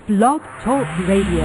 Blog Talk Radio.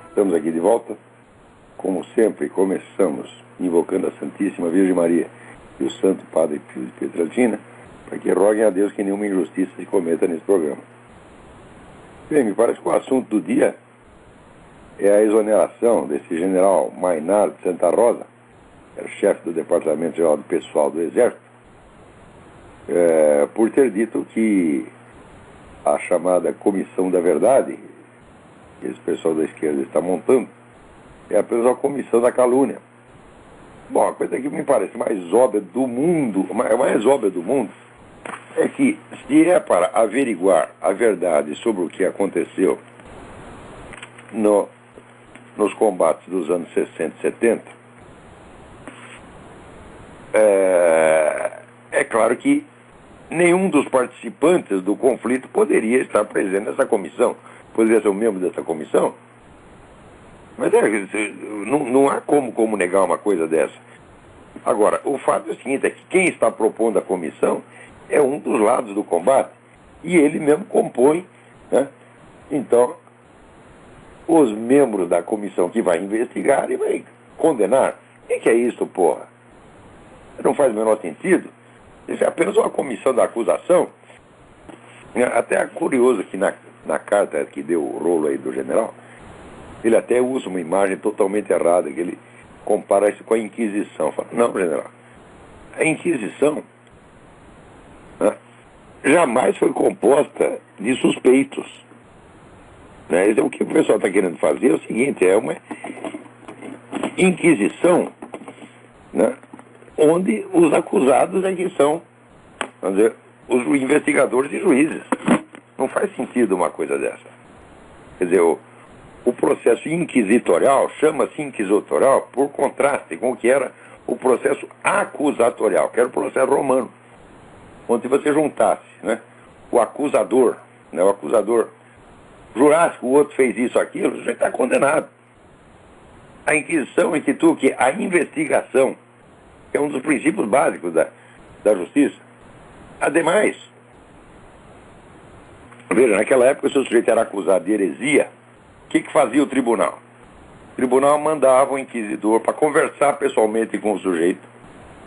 Estamos aqui de volta. Como sempre, começamos invocando a Santíssima Virgem Maria e o Santo Padre Pio de Pietrelcina para que roguem a Deus que nenhuma injustiça se cometa nesse programa. Bem, me parece que o assunto do dia é a exoneração desse general Maynard de Santa Rosa, que era chefe do Departamento Geral do Pessoal do Exército, por ter dito que a chamada Comissão da Verdade, que esse pessoal da esquerda está montando, é apenas uma comissão da calúnia. Bom, a coisa que me parece mais óbvia do mundo, mais óbvia do mundo, é que se é para averiguar a verdade sobre o que aconteceu nos combates dos anos 60 e 70, é claro que nenhum dos participantes do conflito poderia estar presente nessa comissão. Poderia ser um membro dessa comissão? Mas não há como negar uma coisa dessa. Agora, o fato é o seguinte, é que quem está propondo a comissão é um dos lados do combate, e ele mesmo compõe, né? Então, os membros da comissão que vai investigar e vai condenar. O que é isso, porra? Não faz o menor sentido. Isso é apenas uma comissão da acusação. Até é curioso que na carta que deu o rolo aí do general, ele até usa uma imagem totalmente errada, que ele compara isso com a Inquisição. Fala, não, general, a Inquisição, né, jamais foi composta de suspeitos. Né? O que o pessoal está querendo fazer é o seguinte, é uma Inquisição, né, onde os acusados é que são, vamos dizer, os investigadores e juízes. Não faz sentido uma coisa dessa. Quer dizer, o processo inquisitorial chama-se inquisitorial por contraste com o que era o processo acusatorial, que era o processo romano, onde você juntasse, né, o acusador, né, o acusador jurasse que o outro fez isso, aquilo, já está condenado. A Inquisição institui que a investigação é um dos princípios básicos da justiça. Ademais, veja, naquela época, se o sujeito era acusado de heresia, o que fazia o tribunal? O tribunal mandava o inquisidor para conversar pessoalmente com o sujeito,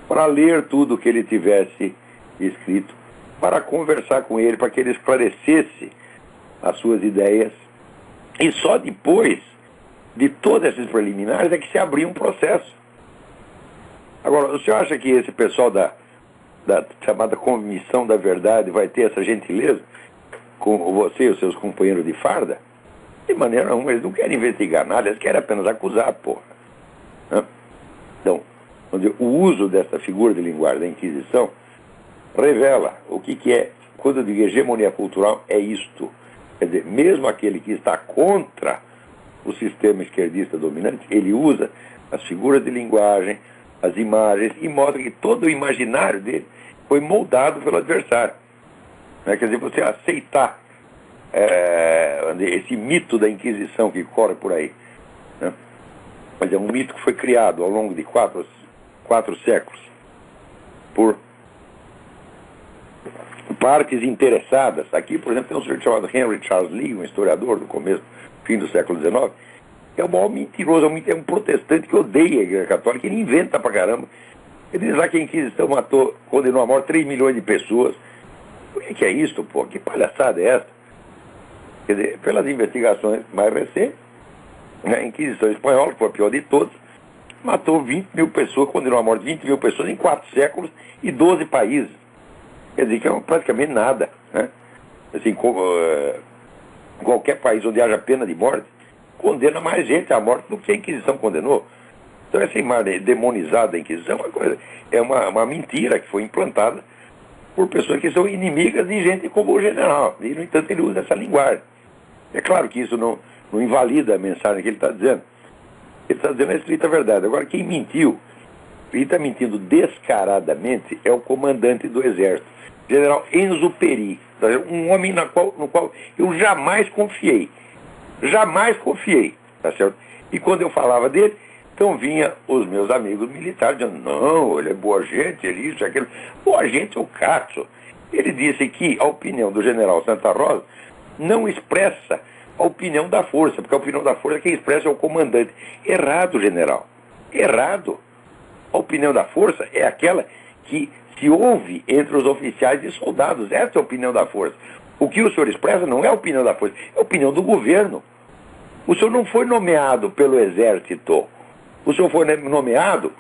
para ler tudo o que ele tivesse escrito, para conversar com ele, para que ele esclarecesse as suas ideias, e só depois de todos esses preliminares é que se abria um processo. Agora, o senhor acha que esse pessoal da chamada Comissão da Verdade vai ter essa gentileza com você e os seus companheiros de farda? De maneira nenhuma, eles não querem investigar nada, eles querem apenas acusar, porra. Então, o uso dessa figura de linguagem da Inquisição revela o que é, quando eu digo hegemonia cultural, é isto. Quer dizer, mesmo aquele que está contra o sistema esquerdista dominante, ele usa as figuras de linguagem, as imagens, e mostra que todo o imaginário dele foi moldado pelo adversário. Quer dizer, você aceitar esse mito da Inquisição que corre por aí, né? Mas é um mito que foi criado ao longo de quatro séculos por partes interessadas. Aqui, por exemplo, tem um sujeito chamado Henry Charles Lee, um historiador do fim do século XIX, que é o maior mentiroso, é um protestante que odeia a Igreja Católica, ele inventa pra caramba. Ele diz lá que a Inquisição condenou à morte 3 milhões de pessoas. O que é isso, pô? Que palhaçada é essa? Quer dizer, pelas investigações mais recentes, a Inquisição Espanhola, que foi a pior de todas, matou 20 mil pessoas, condenou à morte 20 mil pessoas em 4 séculos e 12 países. Quer dizer, que é praticamente nada, né? Assim, qualquer país onde haja pena de morte, condena mais gente à morte do que a Inquisição condenou. Então essa imagem demonizada da Inquisição é uma mentira que foi implantada por pessoas que são inimigas de gente como o general. E, no entanto, ele usa essa linguagem. É claro que isso não invalida a mensagem que ele está dizendo. Ele está dizendo a estrita verdade. Agora, quem mentiu, quem está mentindo descaradamente, é o comandante do Exército, general Enzo Peri, um homem no qual eu jamais confiei. Jamais confiei, tá certo? E quando eu falava dele, então vinha os meus amigos militares dizendo, não, ele é boa gente, ele isso, aquilo. Boa gente é o Katzo. Ele disse que a opinião do general Santa Rosa não expressa a opinião da força, porque a opinião da força quem expressa é o comandante. Errado, general. Errado. A opinião da força é aquela que se ouve entre os oficiais e soldados. Essa é a opinião da força. O que o senhor expressa não é a opinião da força, é a opinião do governo. O senhor não foi nomeado pelo Exército. O senhor foi nomeado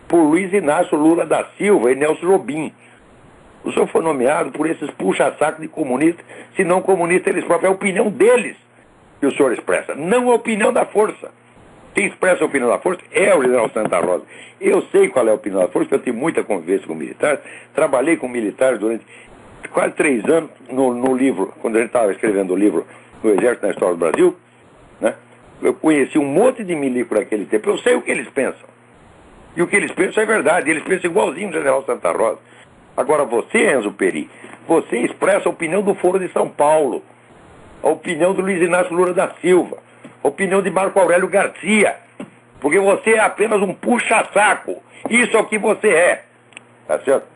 por Luiz Inácio Lula da Silva e Nelson Jobim. O senhor foi nomeado por esses puxa-saco de comunistas, se não comunistas eles próprios. É a opinião deles que o senhor expressa, não a opinião da força. Quem expressa a opinião da força é o general Santa Rosa. Eu sei qual é a opinião da força, porque eu tenho muita convivência com militares. Trabalhei com militares durante quase 3 anos no livro, quando a gente estava escrevendo o livro do Exército na História do Brasil, né? Eu conheci um monte de milico naquele tempo. Eu sei o que eles pensam. E o que eles pensam é verdade. Eles pensam igualzinho o general Santa Rosa. Agora você, Enzo Peri, você expressa a opinião do Foro de São Paulo, a opinião do Luiz Inácio Lula da Silva, a opinião de Marco Aurélio Garcia, porque você é apenas um puxa-saco. Isso é o que você é. Tá certo?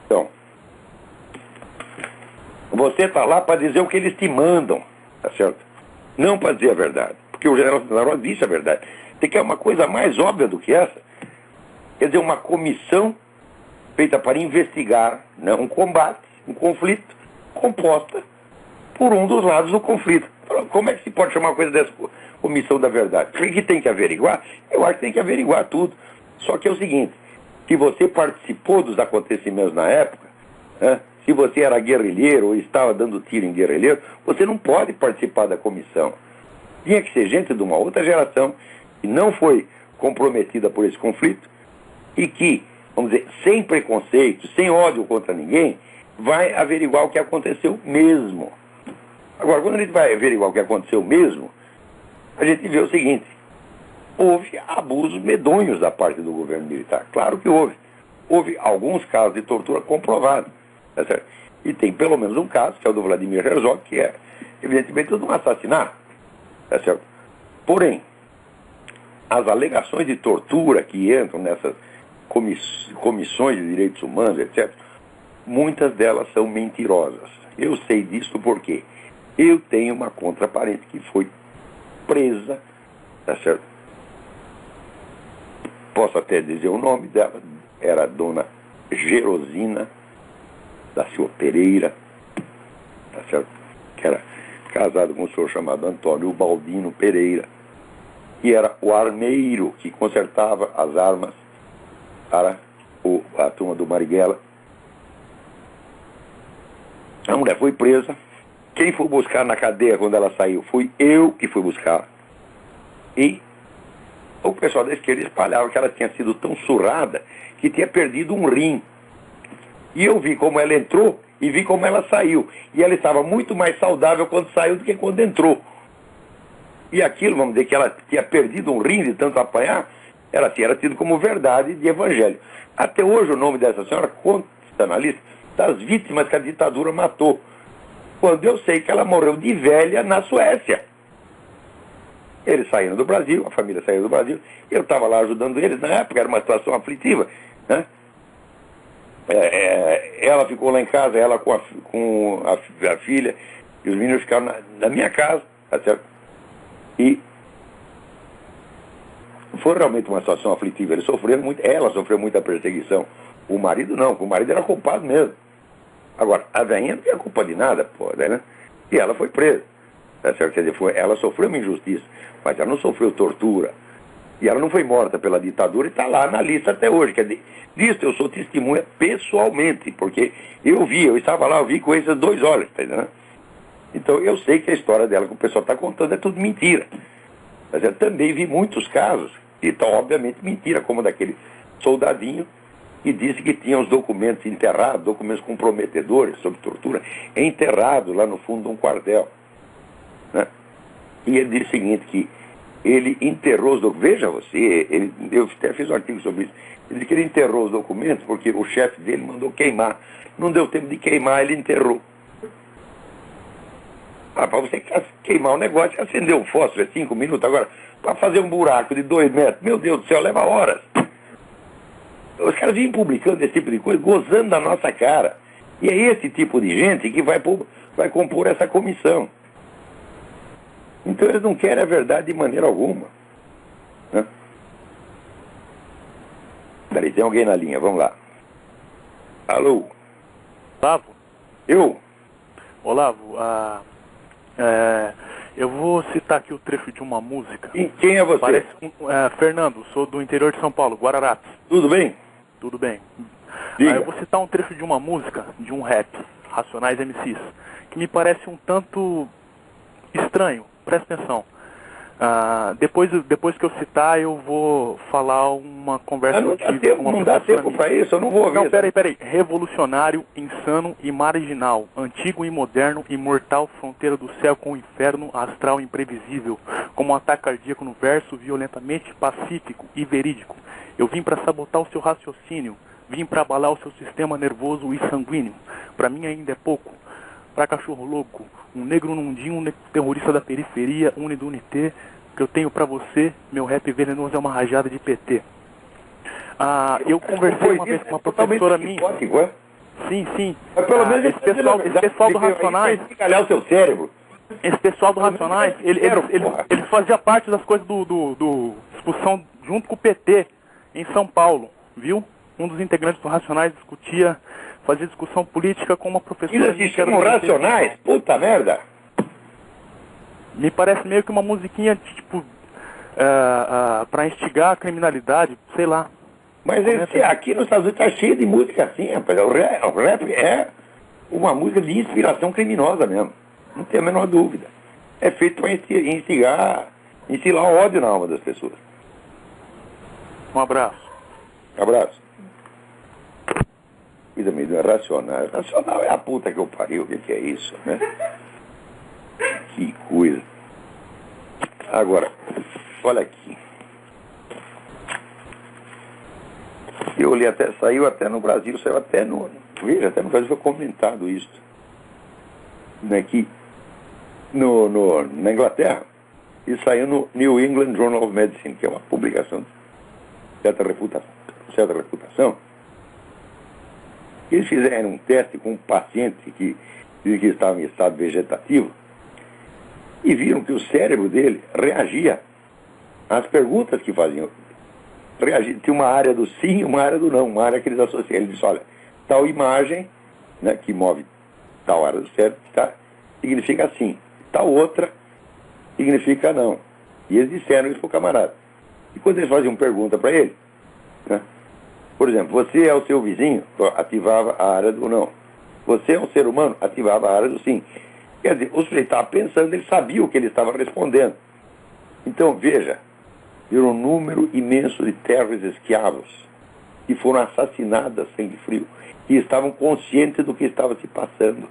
Então, você está lá para dizer o que eles te mandam. Tá certo? Não para dizer a verdade. Porque o general Santa Rosa disse a verdade. Você quer uma coisa mais óbvia do que essa? Quer dizer, uma comissão feita para investigar, não um combate, um conflito, composta por um dos lados do conflito. Como é que se pode chamar uma coisa dessa comissão da verdade? O que tem que averiguar? Eu acho que tem que averiguar tudo. Só que é o seguinte, se você participou dos acontecimentos na época, né, se você era guerrilheiro ou estava dando tiro em guerrilheiro, você não pode participar da comissão. Tinha que ser gente de uma outra geração que não foi comprometida por esse conflito e que, vamos dizer, sem preconceito, sem ódio contra ninguém, vai averiguar o que aconteceu mesmo. Agora, quando a gente vai averiguar o que aconteceu mesmo, a gente vê o seguinte, houve abusos medonhos da parte do governo militar. Claro que houve. Houve alguns casos de tortura comprovados. Tá certo? E tem pelo menos um caso, que é o do Vladimir Herzog, que é, evidentemente, um assassinato. Tá certo? Porém, as alegações de tortura que entram nessas comissões de direitos humanos, etc., muitas delas são mentirosas. Eu sei disso porque eu tenho uma contraparente que foi presa, tá certo? Posso até dizer o nome dela, era a dona Gerosina da Silva Pereira, tá certo? Que era casada com um senhor chamado Antônio Baldino Pereira, que era o armeiro que consertava as armas para a turma do Marighella. A mulher foi presa. Quem foi buscar na cadeia quando ela saiu? Fui eu que fui buscar. E o pessoal da esquerda espalhava que ela tinha sido tão surrada que tinha perdido um rim. E eu vi como ela entrou e vi como ela saiu. E ela estava muito mais saudável quando saiu do que quando entrou. E aquilo, vamos dizer, que ela tinha perdido um rim de tanto apanhar, era tido como verdade de evangelho. Até hoje o nome dessa senhora consta na lista das vítimas que a ditadura matou. Quando eu sei que ela morreu de velha na Suécia. Eles saíram do Brasil, a família saiu do Brasil, eu estava lá ajudando eles, na época era uma situação aflitiva, né? Ela ficou lá em casa, ela com a filha, e os meninos ficaram na minha casa, tá certo? E foi realmente uma situação aflitiva. Ela sofreu muita perseguição. O marido não, o marido era culpado mesmo. Agora, a velhinha não tinha culpa de nada, pô, né? E ela foi presa. Tá certo? Quer dizer, ela sofreu uma injustiça, mas ela não sofreu tortura. E ela não foi morta pela ditadura e está lá na lista até hoje. Quer dizer, disso eu sou testemunha pessoalmente, porque eu estava lá, eu vi com esses 2 olhos, tá entendendo? Então eu sei que a história dela que o pessoal está contando é tudo mentira. Mas eu também vi muitos casos, e então, obviamente, mentira, como daquele soldadinho que disse que tinha os documentos enterrados, documentos comprometedores sobre tortura, enterrados lá no fundo de um quartel. Né? E ele disse o seguinte, que ele enterrou os documentos. Veja você, eu até fiz um artigo sobre isso. Ele disse que ele enterrou os documentos porque o chefe dele mandou queimar. Não deu tempo de queimar, ele enterrou. Para você queimar um negócio, acender um fósforo é 5 minutos. Agora, para fazer um buraco de 2 metros, meu Deus do céu, leva horas. Os caras vêm publicando esse tipo de coisa, gozando da nossa cara. E é esse tipo de gente que vai compor essa comissão. Então eles não querem a verdade de maneira alguma. Né? Peraí, tem alguém na linha, vamos lá. Alô? Olavo? Eu? Olavo, eu vou citar aqui o trecho de uma música. E quem é você? Parece Fernando, sou do interior de São Paulo, Guararapes. Tudo bem? Tudo bem. Diga. Eu vou citar um trecho de uma música, de um rap, Racionais MCs, que me parece um tanto estranho. Presta atenção. Depois que eu citar, eu vou falar uma conversa não que eu tive tempo, com uma não dá professora tempo minha. para isso, eu não vou ouvir. Não, peraí. Revolucionário, insano e marginal, antigo e moderno, imortal, fronteira do céu com o inferno, astral imprevisível, como um ataque cardíaco no verso, violentamente pacífico e verídico. Eu vim para sabotar o seu raciocínio, vim para abalar o seu sistema nervoso e sanguíneo. Para mim ainda é pouco. Para cachorro louco, um negro nundinho, um terrorista da periferia, do unité, que eu tenho para você, meu rap venenoso é uma rajada de PT. Eu conversei uma vez com uma professora minha. Sim. Mas pelo menos esse pessoal do Racionais. Calhar o seu cérebro. Esse pessoal do Racionais, eles faziam parte das coisas do discussão junto com o PT em São Paulo, viu? Um dos integrantes do Racionais fazia discussão política com uma professora. Eles se chamam Racionais? Puta merda! Me parece meio que uma musiquinha, tipo, para instigar a criminalidade, sei lá. Mas aqui nos Estados Unidos está cheio de música assim, rapaz. O rap é uma música de inspiração criminosa mesmo. Não tem a menor dúvida. É feito para instilar ódio na alma das pessoas. Um abraço. Abraço. Coisa meio racional. Racional é a puta que eu pariu, o que é isso, né? Que coisa. Agora, olha aqui. Eu li saiu até no Brasil, saiu até veja, até no Brasil foi comentado isso. Né, que na Inglaterra, e saiu no New England Journal of Medicine, que é uma publicação de certa reputação. Eles fizeram um teste com um paciente que estava em estado vegetativo e viram que o cérebro dele reagia às perguntas que faziam. Tinha uma área do sim e uma área do não, uma área que eles associam. Ele disse, olha, tal imagem, né, que move tal área do cérebro, significa sim. Tal outra significa não. E eles disseram isso para o camarada. E quando eles faziam pergunta para ele, né, por exemplo, você é o seu vizinho, ativava a área do não. Você é um ser humano, ativava a área do sim. Quer dizer, o sujeito estava pensando, ele sabia o que ele estava respondendo. Então, veja, viram um número imenso de terras escravos que foram assassinadas a sangue frio e estavam conscientes do que estava se passando.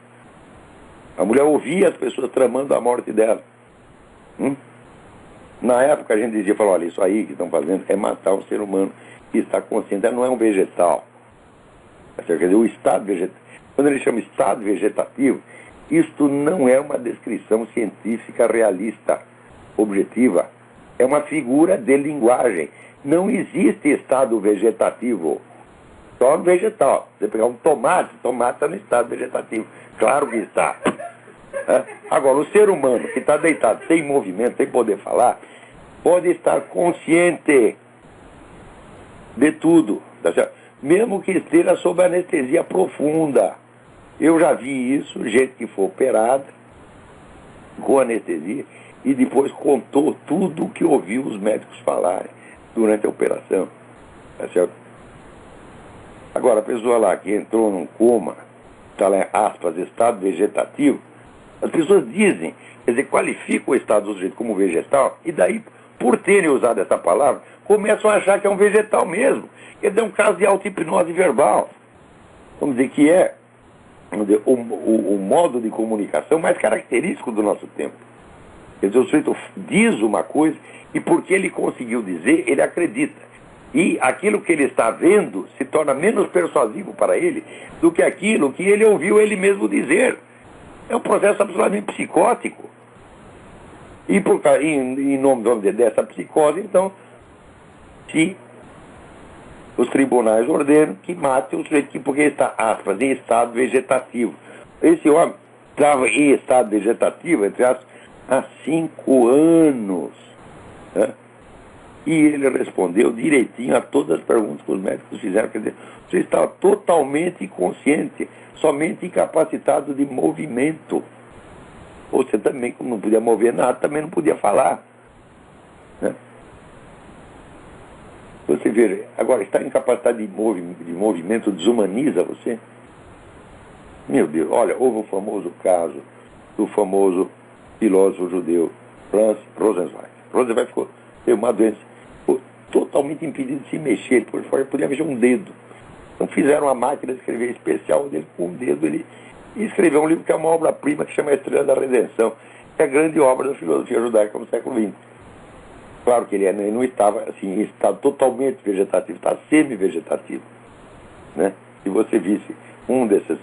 A mulher ouvia as pessoas tramando a morte dela. Na época a gente dizia, olha, isso aí que estão fazendo é matar um ser humano que está consciente, ela não é um vegetal. Quer dizer, o estado vegetativo, quando ele chama estado vegetativo, isto não é uma descrição científica realista, objetiva. É uma figura de linguagem. Não existe estado vegetativo. Só vegetal. Você pegar um tomate está no estado vegetativo. Claro que está. Agora, o ser humano que está deitado, sem movimento, sem poder falar, pode estar consciente de tudo. Tá certo? Mesmo que esteja sob anestesia profunda. Eu já vi isso, gente que foi operada com anestesia e depois contou tudo o que ouviu os médicos falarem durante a operação. Tá certo? Agora, a pessoa lá que entrou num coma, está lá, aspas, estado vegetativo, As pessoas dizem, quer dizer, qualificam o estado do sujeito como vegetal, e daí, por terem usado essa palavra, começam a achar que é um vegetal mesmo. Quer dizer, é um caso de auto-hipnose verbal. Vamos dizer que é o modo de comunicação mais característico do nosso tempo. Quer dizer, o sujeito diz uma coisa e porque ele conseguiu dizer, ele acredita. E aquilo que ele está vendo se torna menos persuasivo para ele do que aquilo que ele ouviu ele mesmo dizer. É um processo absolutamente psicótico. E em nome, vamos dizer, dessa psicose, então, se os tribunais ordenam que mate o sujeito porque está, aspas, em estado vegetativo. Esse homem estava em estado vegetativo, entre aspas, há 5 anos. Né? E ele respondeu direitinho a todas as perguntas que os médicos fizeram. Quer dizer, você estava totalmente inconsciente, somente incapacitado de movimento. Você também, como não podia mover nada, também não podia falar. Né? Você vê, agora, estar incapacitado de movimento desumaniza você? Meu Deus, olha, houve um famoso caso do famoso filósofo judeu Franz Rosenzweig. Rosenzweig teve uma doença, ficou totalmente impedido de se mexer, ele podia mexer um dedo. Então fizeram uma máquina de escrever especial dele, com um dedo ele escreveu um livro que é uma obra-prima que chama A Estrela da Redenção, que é a grande obra da filosofia judaica no século XX. Claro que ele não estava assim, em estado totalmente vegetativo, estava semi-vegetativo. Né? Se você visse um desses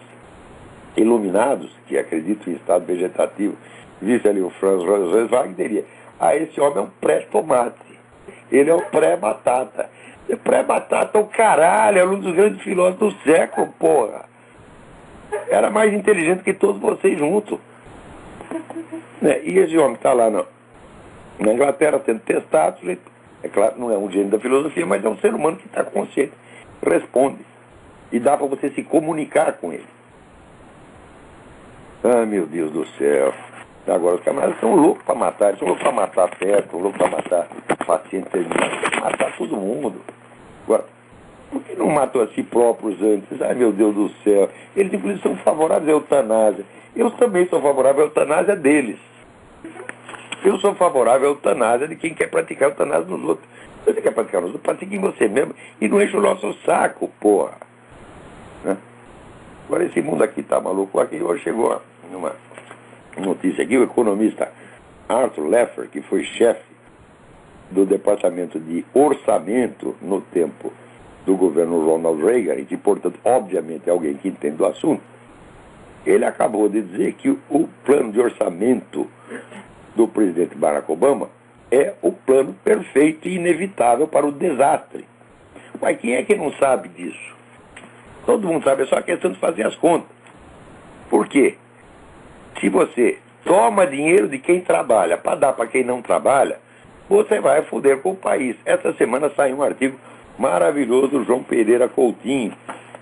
iluminados, que acreditam em estado vegetativo, visse ali o Franz Rosenzweig, diria, esse homem é um pré-tomate, ele é um pré-batata. E pré-batata é o caralho, é um dos grandes filósofos do século, porra. Era mais inteligente que todos vocês juntos. Né? E esse homem está lá na Inglaterra sendo testado, é claro, não é um gênio da filosofia, mas é um ser humano que está consciente, responde. E dá para você se comunicar com ele. Ah, meu Deus do céu. Agora os camaradas são loucos para matar, eles são loucos para matar feto, são loucos para matar paciente terminal, matar todo mundo. Agora, por que não matam a si próprios antes? Ai, meu Deus do céu. Eles, inclusive, são favoráveis à eutanásia. Eu também sou favorável à eutanásia deles. Eu sou favorável à eutanásia de quem quer praticar eutanásia nos outros. Você quer praticar nos outros, pratique em você mesmo e não enche o nosso saco, porra. Né? Agora esse mundo aqui tá maluco. Aqui hoje chegou uma notícia aqui, o economista Arthur Laffer, que foi chefe do Departamento de Orçamento no tempo do governo Ronald Reagan, e que, portanto, obviamente é alguém que entende do assunto, ele acabou de dizer que o plano de orçamento do presidente Barack Obama é o plano perfeito e inevitável para o desastre. Mas quem é que não sabe disso? Todo mundo sabe, é só a questão de fazer as contas. Por quê? Se você toma dinheiro de quem trabalha para dar para quem não trabalha, você vai foder com o país. Essa semana saiu um artigo maravilhoso do João Pereira Coutinho.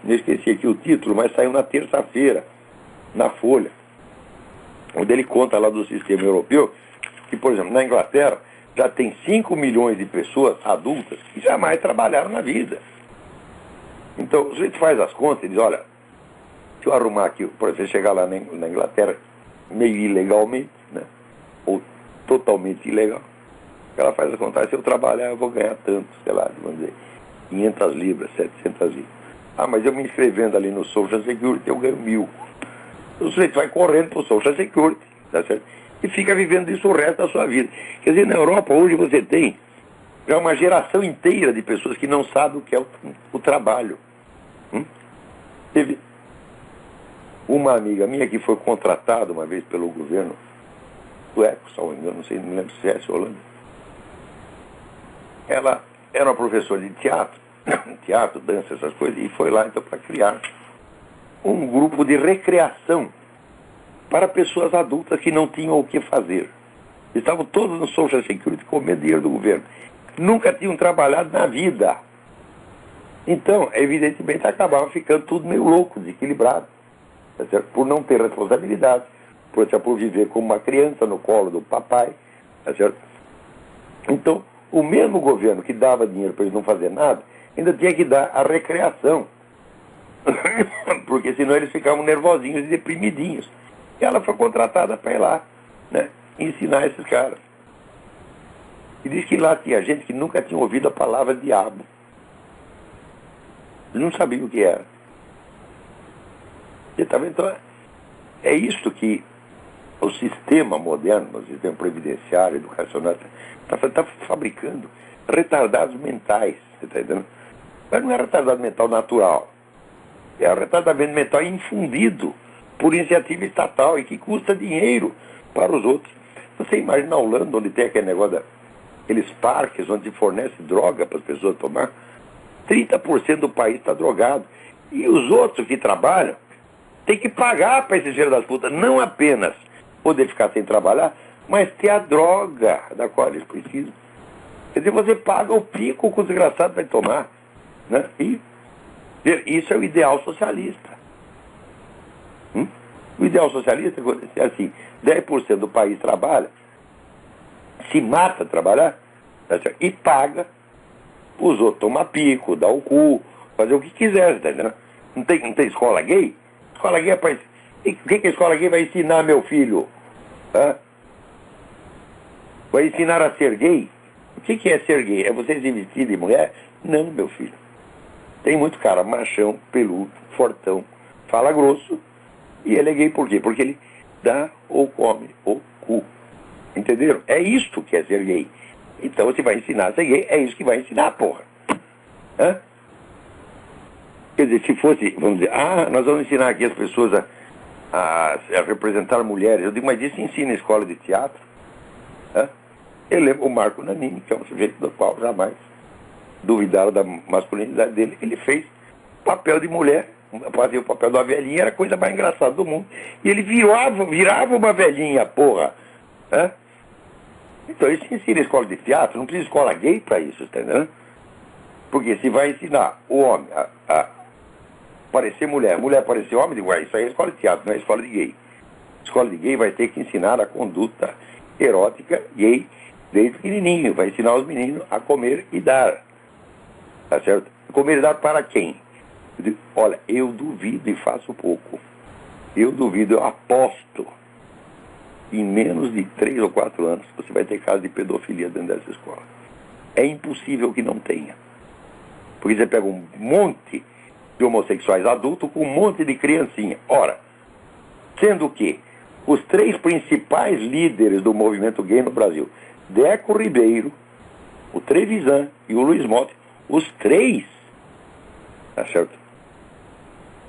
Não esqueci aqui o título, mas saiu na terça-feira, na Folha, onde ele conta lá do sistema europeu, que, por exemplo, na Inglaterra, já tem 5 milhões de pessoas adultas que jamais trabalharam na vida. Então, o sujeito faz as contas e diz, olha, se eu arrumar aqui, por exemplo, chegar lá na Inglaterra, meio ilegalmente, né, ou totalmente ilegal, ela faz a contagem, se eu trabalhar eu vou ganhar tanto, sei lá, vamos dizer, 500 libras, 700 libras. Ah, mas eu me inscrevendo ali no Social Security, eu ganho 1.000. O sujeito vai correndo para o Social Security, tá certo? E fica vivendo isso o resto da sua vida. Quer dizer, na Europa hoje você tem já uma geração inteira de pessoas que não sabem o que é o trabalho. Teve uma amiga minha que foi contratada uma vez pelo governo sueco, só me engano, não sei, não lembro se é Holanda. Ela era uma professora de teatro, dança, essas coisas, e foi lá então para criar um grupo de recreação para pessoas adultas que não tinham o que fazer. Estavam todos no Social Security comendo dinheiro do governo. Nunca tinham trabalhado na vida. Então, evidentemente, acabavam ficando tudo meio louco, desequilibrado. Tá certo? Por não ter responsabilidade, por viver como uma criança no colo do papai. Tá certo? Então, o mesmo governo que dava dinheiro para eles não fazer nada, ainda tinha que dar a recreação. Porque senão eles ficavam nervosinhos e deprimidinhos. E ela foi contratada para ir lá, né, ensinar esses caras. E diz que lá tinha gente que nunca tinha ouvido a palavra diabo. Eles não sabiam o que era. Você tá vendo? Então, é isto que o sistema moderno, o sistema previdenciário, educacional, está fabricando retardados mentais. Você está entendendo? Mas não é retardado mental natural. É um retardamento mental infundido por iniciativa estatal e que custa dinheiro para os outros. Você imagina a Holanda, onde tem aquele negócio, aqueles parques onde se fornece droga para as pessoas tomar? 30% do país está drogado. E os outros que trabalham têm que pagar para esses filhos das putas, não apenas poder ficar sem trabalhar, mas ter a droga da qual eles precisam. Quer dizer, você paga o pico que o desgraçado vai tomar. Né? E isso é o ideal socialista. O ideal socialista é assim, 10% do país trabalha, se mata a trabalhar, e paga, os outros tomam pico, dá o cu, fazer o que quiser, tá entendendo? Não tem escola gay? Escola gay é para... O que a escola gay vai ensinar meu filho? Hã? Vai ensinar a ser gay? O que é ser gay? É você se vestir de mulher? Não, meu filho. Tem muito cara machão, peludo, fortão, fala grosso, e ele é gay por quê? Porque ele dá ou come o cu. Entenderam? É isto que é ser gay. Então você vai ensinar a ser gay, é isso que vai ensinar, porra. Hã? Quer dizer, se fosse, vamos dizer, nós vamos ensinar aqui as pessoas a representar mulheres. Eu digo, mas isso ensina em escola de teatro. Hã? Eu lembro o Marco Nanini, que é um sujeito do qual jamais duvidaram da masculinidade dele. Ele fez papel de mulher, fazia o papel da velhinha, era a coisa mais engraçada do mundo. E ele virava uma velhinha, porra. Hã? Então isso ensina em escola de teatro, não precisa escola gay para isso, tá entendendo? Porque se vai ensinar o homem a parecer mulher, mulher parecer homem, digo, isso aí é escola de teatro, não é escola de gay. Escola de gay vai ter que ensinar a conduta erótica gay desde pequenininho, vai ensinar os meninos a comer e dar. Tá certo? Comer e dar para quem? Eu digo, olha, eu duvido e faço pouco. Eu duvido, eu aposto. Em menos de 3 ou 4 anos, você vai ter casos de pedofilia dentro dessa escola. É impossível que não tenha. Porque você pega um monte de homossexuais adultos com um monte de criancinha. Ora, sendo que os 3 principais líderes do movimento gay no Brasil, Deco Ribeiro, o Trevisan e o Luiz Motti, os 3, tá certo?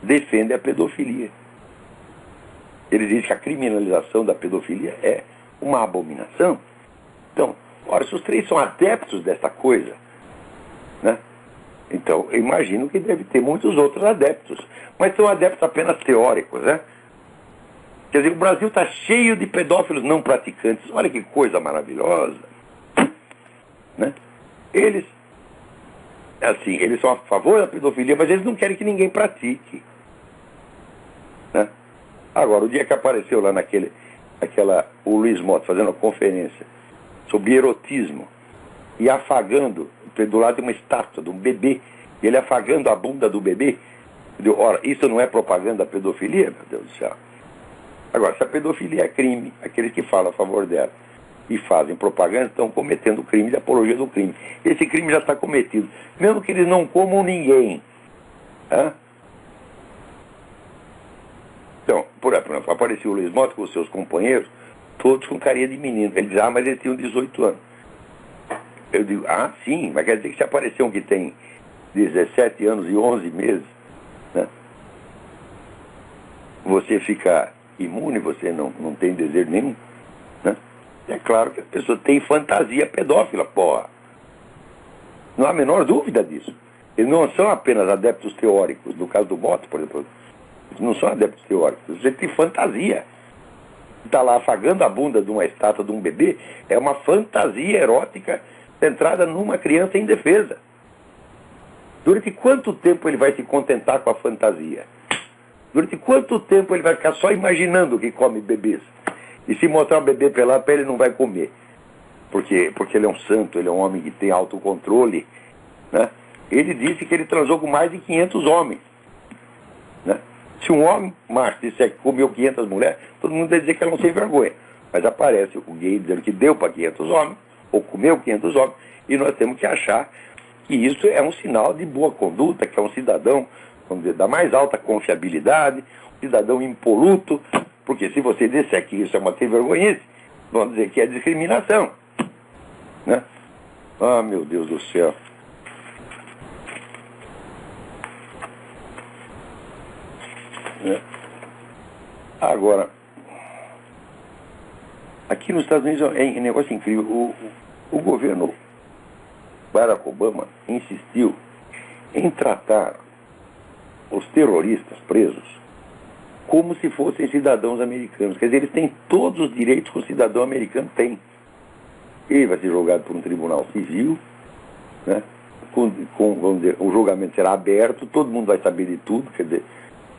Defendem a pedofilia. Ele diz que a criminalização da pedofilia é uma abominação. Então, ora, se os 3 são adeptos dessa coisa, né? Então, eu imagino que deve ter muitos outros adeptos. Mas são adeptos apenas teóricos, né? Quer dizer, o Brasil está cheio de pedófilos não praticantes. Olha que coisa maravilhosa. Né? Eles, assim, eles são a favor da pedofilia, mas eles não querem que ninguém pratique. Né? Agora, o dia que apareceu lá o Luiz Motta fazendo uma conferência sobre erotismo e afagando, do lado de uma estátua de um bebê, e ele afagando a bunda do bebê, deu, ora, isso não é propaganda da pedofilia, meu Deus do céu. Agora, se a pedofilia é crime, aqueles que falam a favor dela e fazem propaganda estão cometendo o crime de apologia do crime. Esse crime já está cometido, mesmo que eles não comam ninguém. Hã? Então, por exemplo, apareceu o Luiz Motta com os seus companheiros, todos com carinha de menino. Ele diz, mas eles tinham 18 anos. Eu digo, sim, mas quer dizer que se aparecer um que tem 17 anos e 11 meses, né, você fica imune, você não tem desejo nenhum, né? É claro que a pessoa tem fantasia pedófila, porra. Não há a menor dúvida disso. Eles não são apenas adeptos teóricos. No caso do Motta, por exemplo, eles não são adeptos teóricos. Você tem fantasia. Está lá afagando a bunda de uma estátua de um bebê, é uma fantasia erótica centrada numa criança indefesa. Durante quanto tempo ele vai se contentar com a fantasia? Durante quanto tempo ele vai ficar só imaginando que come bebês? E se mostrar um bebê pelado para ele, não vai comer. Porque ele é um santo, ele é um homem que tem autocontrole. Né? Ele disse que ele transou com mais de 500 homens. Né? Se um homem macho disser que comeu 500 mulheres, todo mundo vai dizer que ela não sem vergonha. Mas aparece o gay dizendo que deu para 500 homens, ou comeu 500 homens, e nós temos que achar que isso é um sinal de boa conduta, que é um cidadão, vamos dizer, da mais alta confiabilidade, um cidadão impoluto, porque se você disser que isso é uma sem vergonhice, vão dizer que é discriminação. Né? Ah, meu Deus do céu. Agora, aqui nos Estados Unidos é um negócio incrível. O governo Barack Obama insistiu em tratar os terroristas presos como se fossem cidadãos americanos. Quer dizer, eles têm todos os direitos que o cidadão americano tem. Ele vai ser julgado por um tribunal civil, né? Vamos dizer, o julgamento será aberto, todo mundo vai saber de tudo, quer dizer,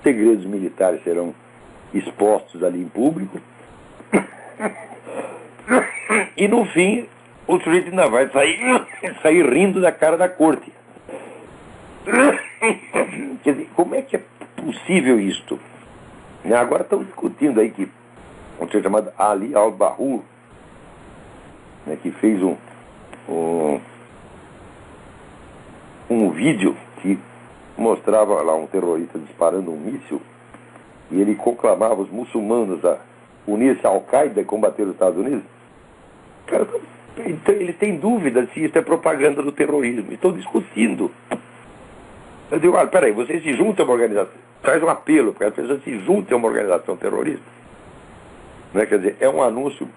segredos militares serão expostos ali em público. E no fim, o sujeito ainda vai sair rindo da cara da corte. Quer dizer, como é que é possível isto? Agora estão discutindo aí que um sujeito chamado Ali Al-Bahur, né, que fez um vídeo que mostrava lá um terrorista disparando um míssil e ele conclamava os muçulmanos a unir-se à Al-Qaeda e combater os Estados Unidos. Cara, então, eles têm dúvida se isso é propaganda do terrorismo. Estão discutindo. Eu digo, olha, peraí, vocês se juntam a uma organização, traz um apelo para as pessoas se juntem a uma organização terrorista. Né? Quer dizer, é um anúncio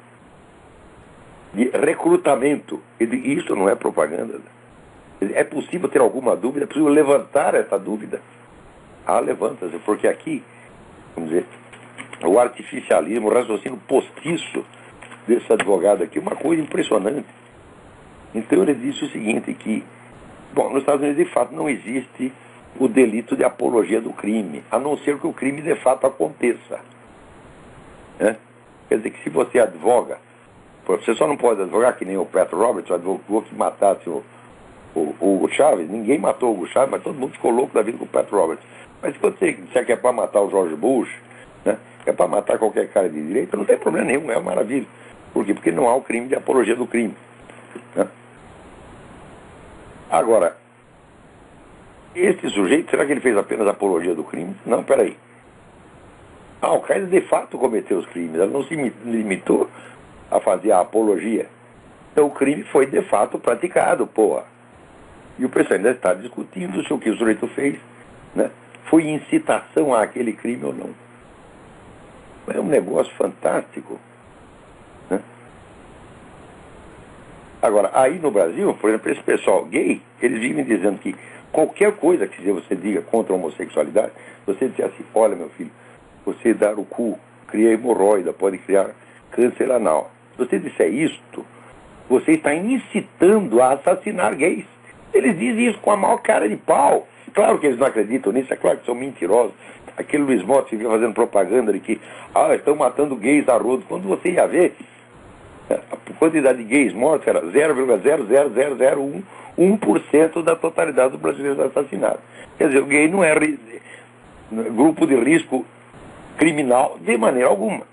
de recrutamento. E isso não é propaganda. É possível ter alguma dúvida, é possível levantar essa dúvida. Levanta-se, porque aqui, vamos dizer, o artificialismo, o raciocínio postiço desse advogado aqui, uma coisa impressionante. Então ele disse o seguinte, que, bom, nos Estados Unidos de fato não existe o delito de apologia do crime, a não ser que o crime de fato aconteça. Né? Quer dizer que se você advoga, você só não pode advogar que nem o Pat Roberts, o advogado que matasse o Hugo Chávez. Ninguém matou o Hugo Chávez, mas todo mundo ficou louco da vida com o Pat Roberts. Mas se você disser que é para matar o George Bush, né, é para matar qualquer cara de direita, não tem problema nenhum, é uma maravilha. Por quê? Porque não há o crime de apologia do crime. Né? Agora, esse sujeito, será que ele fez apenas apologia do crime? Não, peraí. A Al-Qaeda de fato cometeu os crimes, ela não se limitou a fazer a apologia. Então o crime foi de fato praticado, porra. E o pessoal ainda está discutindo se o que o sujeito fez, né, foi incitação àquele crime ou não. É um negócio fantástico. Né? Agora, aí no Brasil, por exemplo, esse pessoal gay, eles vivem dizendo que qualquer coisa que você diga contra a homossexualidade, você disser assim, olha meu filho, você dar o cu, cria hemorroida, pode criar câncer anal. Se você disser isto, você está incitando a assassinar gays. Eles dizem isso com a maior cara de pau. Claro que eles não acreditam nisso, é claro que são mentirosos. Aquele Luiz Motta fica fazendo propaganda de que estão matando gays a rodo. Quando você ia ver, a quantidade de gays mortos era 0,00001% da totalidade dos brasileiros assassinados. Quer dizer, o gay não é grupo de risco criminal de maneira alguma.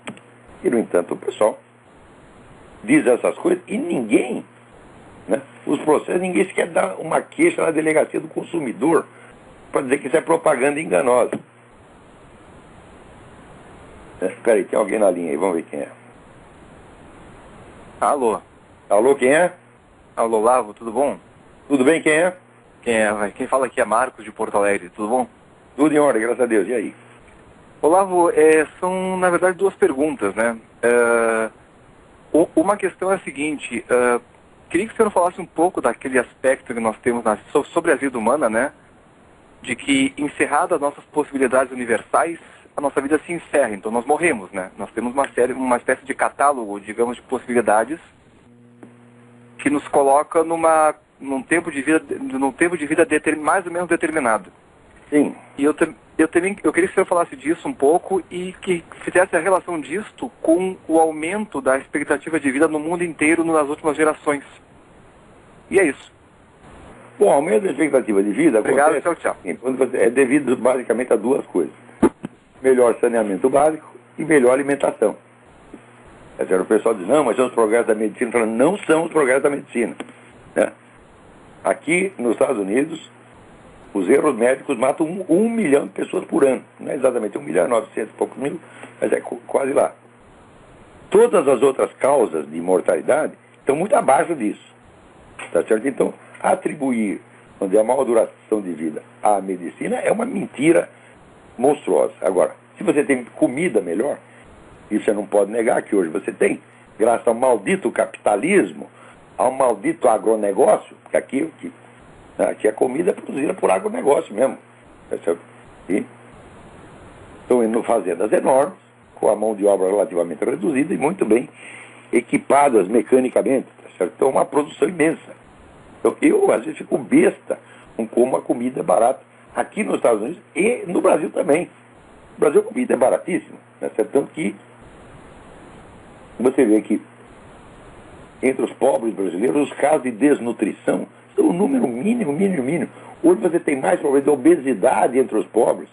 E, no entanto, o pessoal diz essas coisas e ninguém, né, os processos, ninguém sequer dá uma queixa na delegacia do consumidor para dizer que isso é propaganda enganosa. Espera aí, tem alguém na linha aí, vamos ver quem é. Alô? Alô, quem é? Alô, Lavo, tudo bom? Tudo bem, quem é? Quem é, vai? Quem fala aqui é Marcos de Porto Alegre, tudo bom? Tudo em ordem, graças a Deus, e aí? Olavo, são na verdade duas perguntas, né? Uma questão é a seguinte, queria que o senhor falasse um pouco daquele aspecto que nós temos sobre a vida humana, né? De que, encerradas as nossas possibilidades universais, a nossa vida se encerra, então nós morremos, né? Nós temos uma espécie de catálogo, digamos, de possibilidades que nos coloca num tempo de vida mais ou menos determinado. Sim. E eu queria que o senhor falasse disso um pouco e que fizesse a relação disto com o aumento da expectativa de vida no mundo inteiro nas últimas gerações. E é isso. Bom, o aumento da expectativa de vida Obrigado, acontece, tchau. é devido basicamente a duas coisas. melhor saneamento básico e melhor alimentação. O pessoal diz, não, mas são os progressos da medicina. Falo, não são os progressos da medicina. Né? Aqui nos Estados Unidos, os erros médicos matam 1 milhão de pessoas por ano. Não é exatamente 1 milhão e 900 e poucos mil, mas é quase lá. Todas as outras causas de mortalidade estão muito abaixo disso. Tá certo? Então, atribuir a maior duração de vida à medicina é uma mentira monstruosa. Agora, se você tem comida melhor, e você não pode negar que hoje você tem, graças ao maldito capitalismo, ao maldito agronegócio, porque aqui a comida é produzida por agronegócio mesmo. Tá certo? E estão indo fazendas enormes, com a mão de obra relativamente reduzida e muito bem equipadas mecanicamente. Tá certo? Então, uma produção imensa. Então, eu, às vezes, fico besta com como a comida é barata aqui nos Estados Unidos e no Brasil também. No Brasil, a comida é baratíssima. Tá certo? Tanto que você vê que entre os pobres brasileiros, os casos de desnutrição são um número mínimo. Hoje você tem mais problemas de obesidade entre os pobres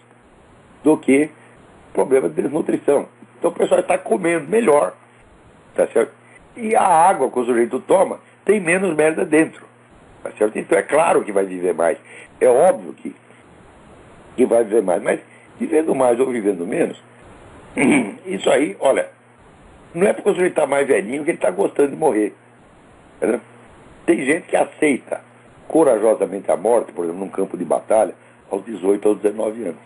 do que problema de desnutrição. Então o pessoal está comendo melhor, tá certo? E a água que o sujeito toma tem menos merda dentro, tá certo? Então é claro que vai viver mais. É óbvio que vai viver mais, mas vivendo mais ou vivendo menos, isso aí, olha, não é porque o sujeito está mais velhinho que ele está gostando de morrer. Entendeu? Tem gente que aceita corajosamente a morte, por exemplo, num campo de batalha, aos 18, aos 19 anos.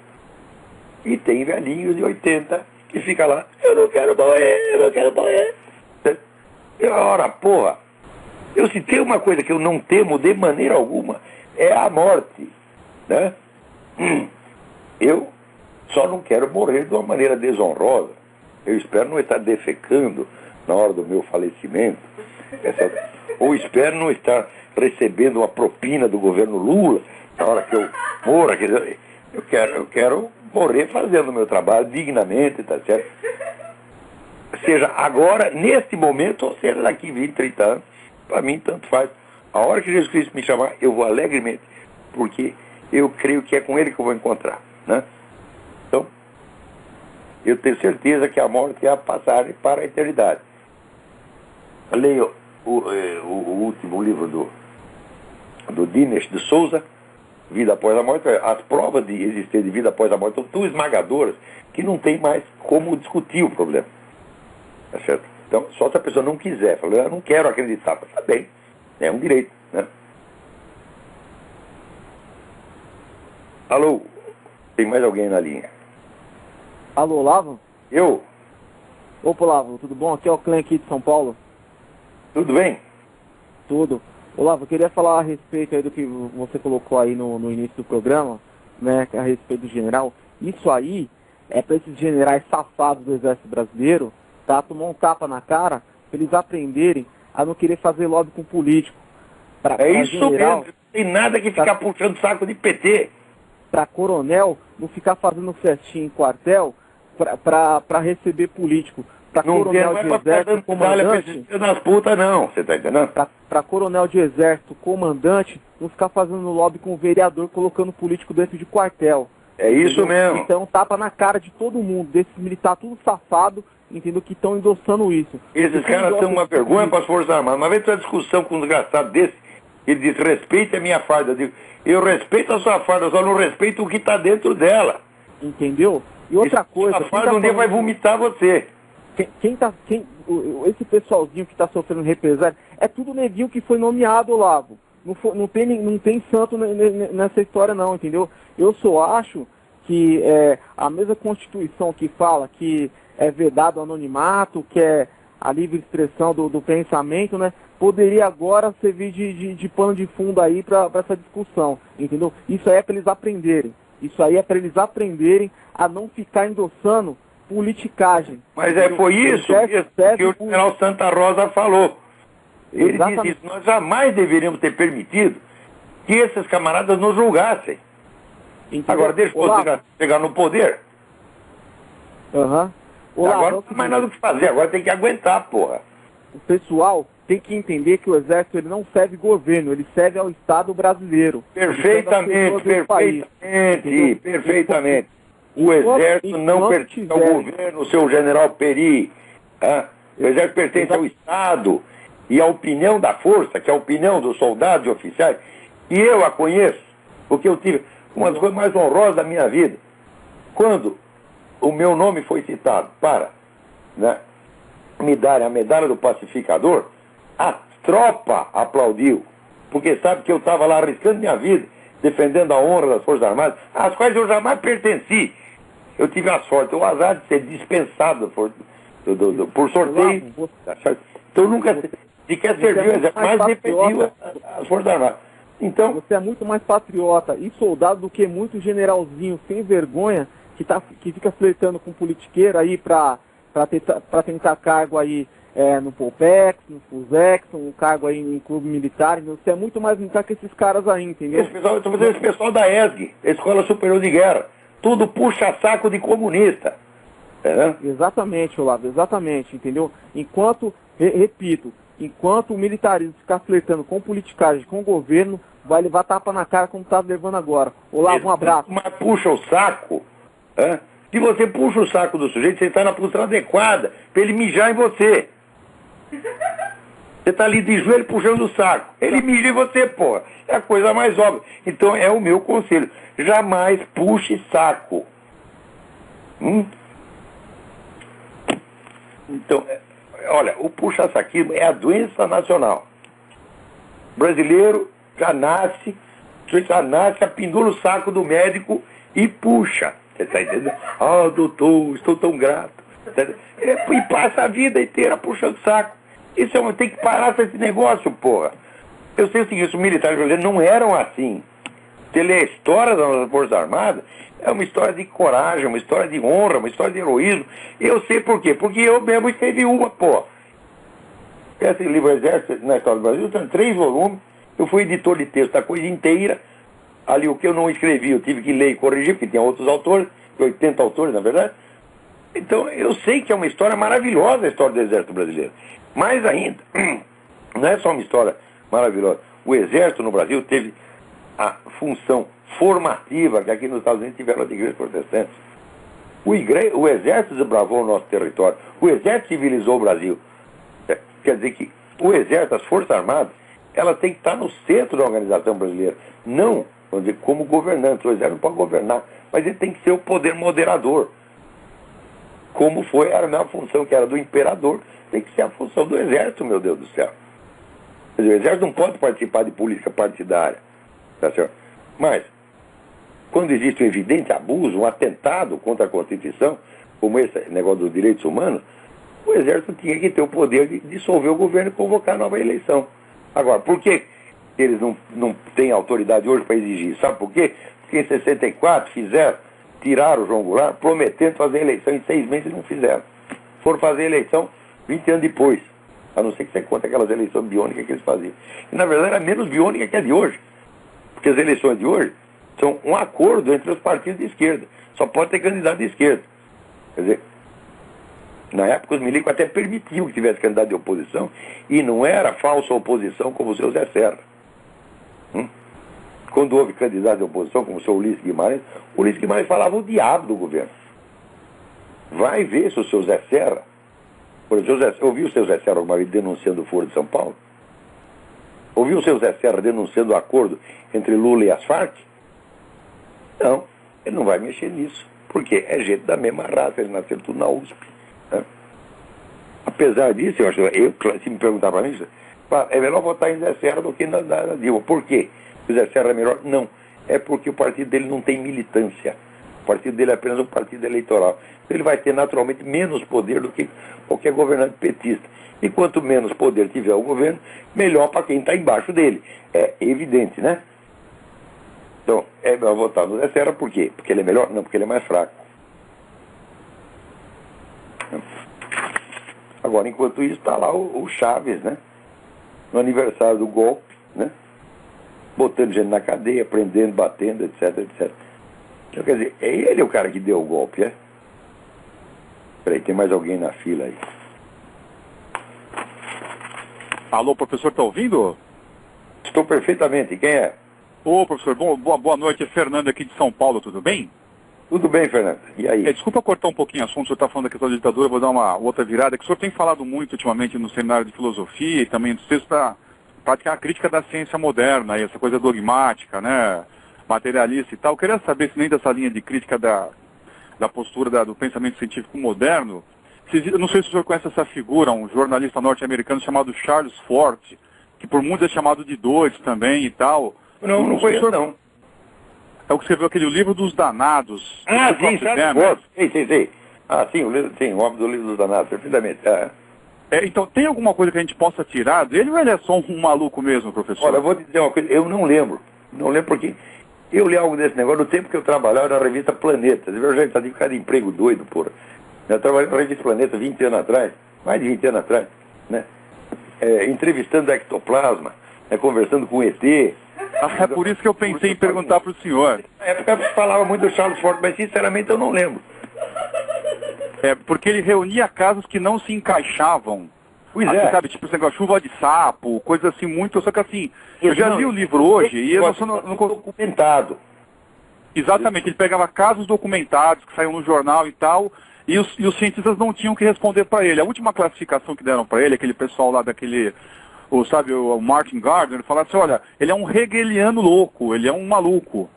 E tem velhinhos de 80 que fica lá, eu não quero morrer. E ora, porra, se tem uma coisa que eu não temo de maneira alguma, é a morte. Né? Eu só não quero morrer de uma maneira desonrosa. Eu espero não estar defecando na hora do meu falecimento. Ou espero não estar recebendo uma propina do governo Lula na hora que eu morra. Eu quero morrer fazendo o meu trabalho dignamente, tá certo? Seja agora, neste momento, ou seja daqui 20, 30 anos, para mim tanto faz. A hora que Jesus Cristo me chamar, eu vou alegremente, porque eu creio que é com Ele que eu vou encontrar, né? Então, eu tenho certeza que a morte é a passagem para a eternidade. Leio o último livro do Dinesh de Souza, Vida Após a Morte. As provas de existência de vida após a morte são tão esmagadoras que não tem mais como discutir o problema. Tá certo? Então, só se a pessoa não quiser, falar, eu não quero acreditar, tá bem, é um direito, né? Alô, tem mais alguém na linha? Alô, Olavo? Eu? Opa, Olavo, tudo bom? Aqui é o Clã aqui de São Paulo. Tudo bem? Tudo. Olavo, eu queria falar a respeito aí do que você colocou aí no início do programa, né, a respeito do general. Isso aí é para esses generais safados do Exército Brasileiro, tá, tomar um tapa na cara, para eles aprenderem a não querer fazer lobby com político. É isso general, mesmo, não tem nada que ficar puxando saco de PT. Para coronel não ficar fazendo festinha em quartel para receber político. Para coronel de exército, comandante... nas putas, não, você tá entendendo? Para coronel de exército, comandante, não ficar fazendo lobby com o vereador, colocando político dentro de quartel. É isso entendeu? Mesmo. Então tapa na cara de todo mundo, desses militares tudo safado, entendeu? Que estão endossando isso. Esses caras são uma vergonha para as Forças Armadas. Uma vez tu uma discussão com um desgraçado desse, ele diz, respeite a minha farda. Eu digo, eu respeito a sua farda, eu só não respeito o que está dentro dela. Entendeu? E outra coisa... A farda um dia vai vomitar você. Esse pessoalzinho que está sofrendo represália, é tudo neguinho que foi nomeado, Olavo. Não tem santo nessa história não, entendeu? Eu só acho que a mesma Constituição que fala que é vedado o anonimato, que é a livre expressão do pensamento, né? Poderia agora servir de pano de fundo aí para essa discussão, entendeu? Isso aí é para eles aprenderem. Isso aí é para eles aprenderem a não ficar endossando politicagem. Mas foi isso que o general Santa Rosa falou. Ele exatamente. Disse isso, nós jamais deveríamos ter permitido que esses camaradas nos julgassem. Entendeu? Agora deixa eu chegar no poder. Uhum. Agora não tem mais nada o que fazer, agora tem que aguentar, porra. O pessoal tem que entender que o Exército ele não serve governo, ele serve ao Estado brasileiro. Perfeitamente. O Exército não pertence ao governo, o seu general Peri. O Exército pertence ao Estado. E a opinião da força, que é a opinião dos soldados e oficiais, e eu a conheço, porque eu tive uma das coisas mais honrosas da minha vida. Quando o meu nome foi citado para, né, me darem a medalha do pacificador, a tropa aplaudiu, porque sabe que eu estava lá arriscando minha vida, defendendo a honra das Forças Armadas, às quais eu jamais pertenci. Eu tive a sorte, o azar de ser dispensado por sorteio. Então nunca sequer serviu, mas defendiu as Forças Armadas. Então, você é muito mais patriota e soldado do que muito generalzinho sem vergonha que fica flertando com politiqueiro aí para tentar cargo aí no Polpex, no Fusex, um cargo aí em clube militar. Você é muito mais militar que esses caras aí, entendeu? Esse pessoal da ESG, Escola Superior de Guerra, tudo puxa saco de comunista. Exatamente, Olavo, exatamente, entendeu? Enquanto, repito, enquanto o militarismo ficar flertando com politicagem, com o governo, vai levar tapa na cara como está levando agora. Olavo, um abraço. Mas puxa o saco. Se você puxa o saco do sujeito, você está na posição adequada para ele mijar em você. Você está ali de joelho puxando o saco. Ele mija em você, porra. É a coisa mais óbvia. Então é o meu conselho. Jamais puxe saco. Então, olha, o puxa-saquismo é a doença nacional. O brasileiro já nasce, pendura o saco do médico e puxa. Você está entendendo? Doutor, estou tão grato. E passa a vida inteira puxando saco. Isso tem que parar com esse negócio, porra. Eu sei o seguinte, os militares brasileiros não eram assim. Você lê a história das nossas Forças Armadas, é uma história de coragem, uma história de honra, uma história de heroísmo. Eu sei por quê. Porque eu mesmo escrevi uma, porra. Esse livro Exército na História do Brasil tem 3 volumes. Eu fui editor de texto da coisa inteira. Ali o que eu não escrevi, eu tive que ler e corrigir, porque tinha outros autores, 80 autores, na verdade. Então, eu sei que é uma história maravilhosa a história do Exército Brasileiro. Mais ainda, não é só uma história maravilhosa. O Exército no Brasil teve a função formativa que aqui nos Estados Unidos tiveram as igrejas protestantes. O Exército desbravou o nosso território. O Exército civilizou o Brasil. Quer dizer que o Exército, as Forças Armadas, elas têm que estar no centro da organização brasileira. Não, vamos dizer, como governante. O Exército não pode governar, mas ele tem que ser o poder moderador. Como foi a mesma função que era do imperador, tem que ser a função do Exército, meu Deus do céu. Quer dizer, o Exército não pode participar de política partidária. Tá certo? Mas, quando existe um evidente abuso, um atentado contra a Constituição, como esse negócio dos direitos humanos, o Exército tinha que ter o poder de dissolver o governo e convocar nova eleição. Agora, por que eles não têm autoridade hoje para exigir? Sabe por quê? Porque em 64 tiraram o João Goulart, prometendo fazer eleição em 6 meses e não fizeram. Foram fazer eleição 20 anos depois. A não ser que você conte aquelas eleições biônicas que eles faziam. E, na verdade, era menos biônica que a de hoje. Porque as eleições de hoje são um acordo entre os partidos de esquerda. Só pode ter candidato de esquerda. Quer dizer, na época os milicos até permitiam que tivesse candidato de oposição e não era falsa oposição como o seu Zé Serra. Quando houve candidato de oposição como o seu Ulisses Guimarães falava o diabo do governo. Vai ver se o seu Zé Serra, por exemplo, ouviu o seu Zé Serra alguma vez denunciando o Foro de São Paulo? Ouviu o seu Zé Serra denunciando o acordo entre Lula e as Farc? Não, ele não vai mexer nisso. Porque é gente da mesma raça, ele nasceu tudo na USP. Né? Apesar disso, se me perguntar para mim, é melhor votar em Zé Serra do que na Dilma. Por quê? O Zé Serra é melhor? Não. É porque o partido dele não tem militância. O partido dele é apenas um partido eleitoral. Ele vai ter naturalmente menos poder do que qualquer governante petista. E quanto menos poder tiver o governo, melhor para quem está embaixo dele. É evidente, né? Então, é melhor votar no Zé Serra, por quê? Porque ele é melhor? Não, porque ele é mais fraco. Agora, enquanto isso, está lá o Chaves, né? No aniversário do golpe, né? Botando gente na cadeia, prendendo, batendo, etc, etc. Então, quer dizer, é ele o cara que deu o golpe, é? Peraí, tem mais alguém na fila aí. Alô, professor, está ouvindo? Estou perfeitamente. Quem é? Ô, professor, boa noite. É Fernando aqui de São Paulo, tudo bem? Tudo bem, Fernando. E aí? Desculpa cortar um pouquinho o assunto, o senhor está falando da questão da ditadura, vou dar uma outra virada, que o senhor tem falado muito ultimamente no seminário de filosofia e também nos textos para praticar a crítica da ciência moderna, essa coisa dogmática, né, materialista e tal. Eu queria saber se nem dessa linha de crítica da postura do pensamento científico moderno, eu não sei se o senhor conhece essa figura, um jornalista norte-americano chamado Charles Fort, que por muitos é chamado de Doido também e tal. Não conheço, não. É o que escreveu aquele livro dos danados. Sim, Charles Fort. Sei. Sim, o homem do livro dos danados, perfeitamente. Então, tem alguma coisa que a gente possa tirar dele ou ele é só um maluco mesmo, professor? Olha, eu vou te dizer uma coisa, eu não lembro. Não lembro porque eu li algo desse negócio no tempo que eu trabalhava na revista Planeta. Eu já tinha ficado de emprego doido, porra. Eu trabalhei na revista Planeta 20 anos atrás, mais de 20 anos atrás, né? Entrevistando ectoplasma, conversando com ET. É por isso que eu pensei em perguntar para o senhor. Na época eu falava muito do Charles Fort, mas sinceramente eu não lembro. Porque ele reunia casos que não se encaixavam. Pois assim, sabe, tipo esse negócio, chuva de sapo, coisa assim muito, só que assim, eu já li o livro hoje e eu não documentado. Exatamente, ele pegava casos documentados que saíam no jornal e tal, e os cientistas não tinham que responder para ele. A última classificação que deram para ele, aquele pessoal lá daquele, o Martin Gardner, falaram assim, olha, ele é um hegeliano louco, ele é um maluco.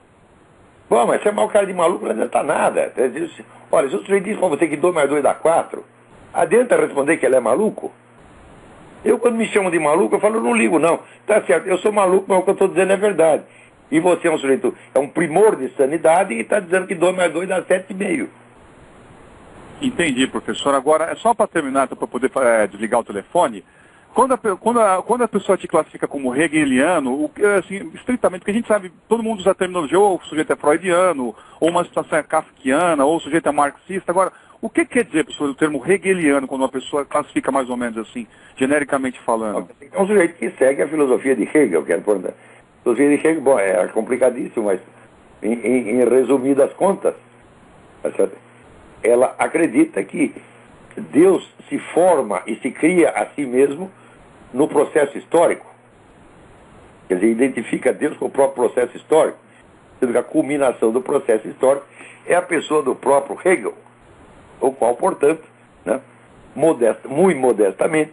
Bom, mas chamar o cara de maluco não adianta nada. Olha, se o sujeito diz para você que 2 mais 2 dá 4, adianta responder que ele é maluco? Eu, quando me chamam de maluco, eu falo, eu não ligo, não. Tá certo, eu sou maluco, mas o que eu estou dizendo é verdade. E você é um sujeito, é um primor de sanidade e está dizendo que 2 mais 2 dá 7,5. Entendi, professor. Agora, é só para terminar, para poder desligar o telefone. Quando a pessoa te classifica como hegeliano, assim, estritamente, porque a gente sabe, todo mundo usa a terminologia, ou o sujeito é freudiano, ou uma situação é kafkiana, ou o sujeito é marxista. Agora, o que quer dizer, professor, o termo hegeliano, quando uma pessoa classifica mais ou menos assim, genericamente falando? É um sujeito que segue a filosofia de Hegel, que é importante. A filosofia de Hegel, bom, é complicadíssimo, mas em resumidas contas, tá certo? Ela acredita que Deus se forma e se cria a si mesmo no processo histórico. Quer dizer, identifica Deus com o próprio processo histórico. Sendo que a culminação do processo histórico é a pessoa do próprio Hegel, o qual, portanto, né, muito modestamente,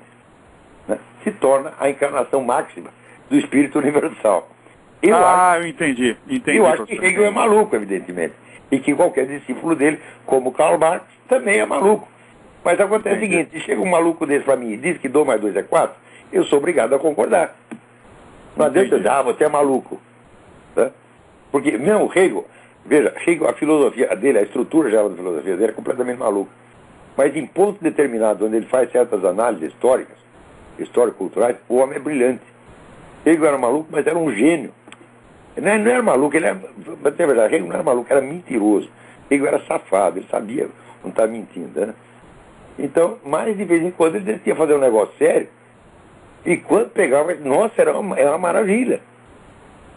né, se torna a encarnação máxima do Espírito Universal. Eu entendi. Eu acho que Hegel é maluco, evidentemente. E que qualquer discípulo dele, como Karl Marx, também é maluco. Mas acontece o seguinte, se chega um maluco desse para mim e diz que 2 mais 2 é 4, eu sou obrigado a concordar. Não adianta dizer, você é maluco. Né? Porque mesmo Hegel, veja, Hegel, a filosofia dele, a estrutura geral da filosofia dele é completamente maluca. Mas em pontos determinados, onde ele faz certas análises históricas, histórico-culturais, o homem é brilhante. Hegel era maluco, mas era um gênio. Não era maluco, mas é verdade, Hegel não era maluco, era mentiroso. Hegel era safado, ele sabia, não estava mentindo, né? Então, mais de vez em quando ele decidia fazer um negócio sério, e quando pegava, nossa, era uma maravilha.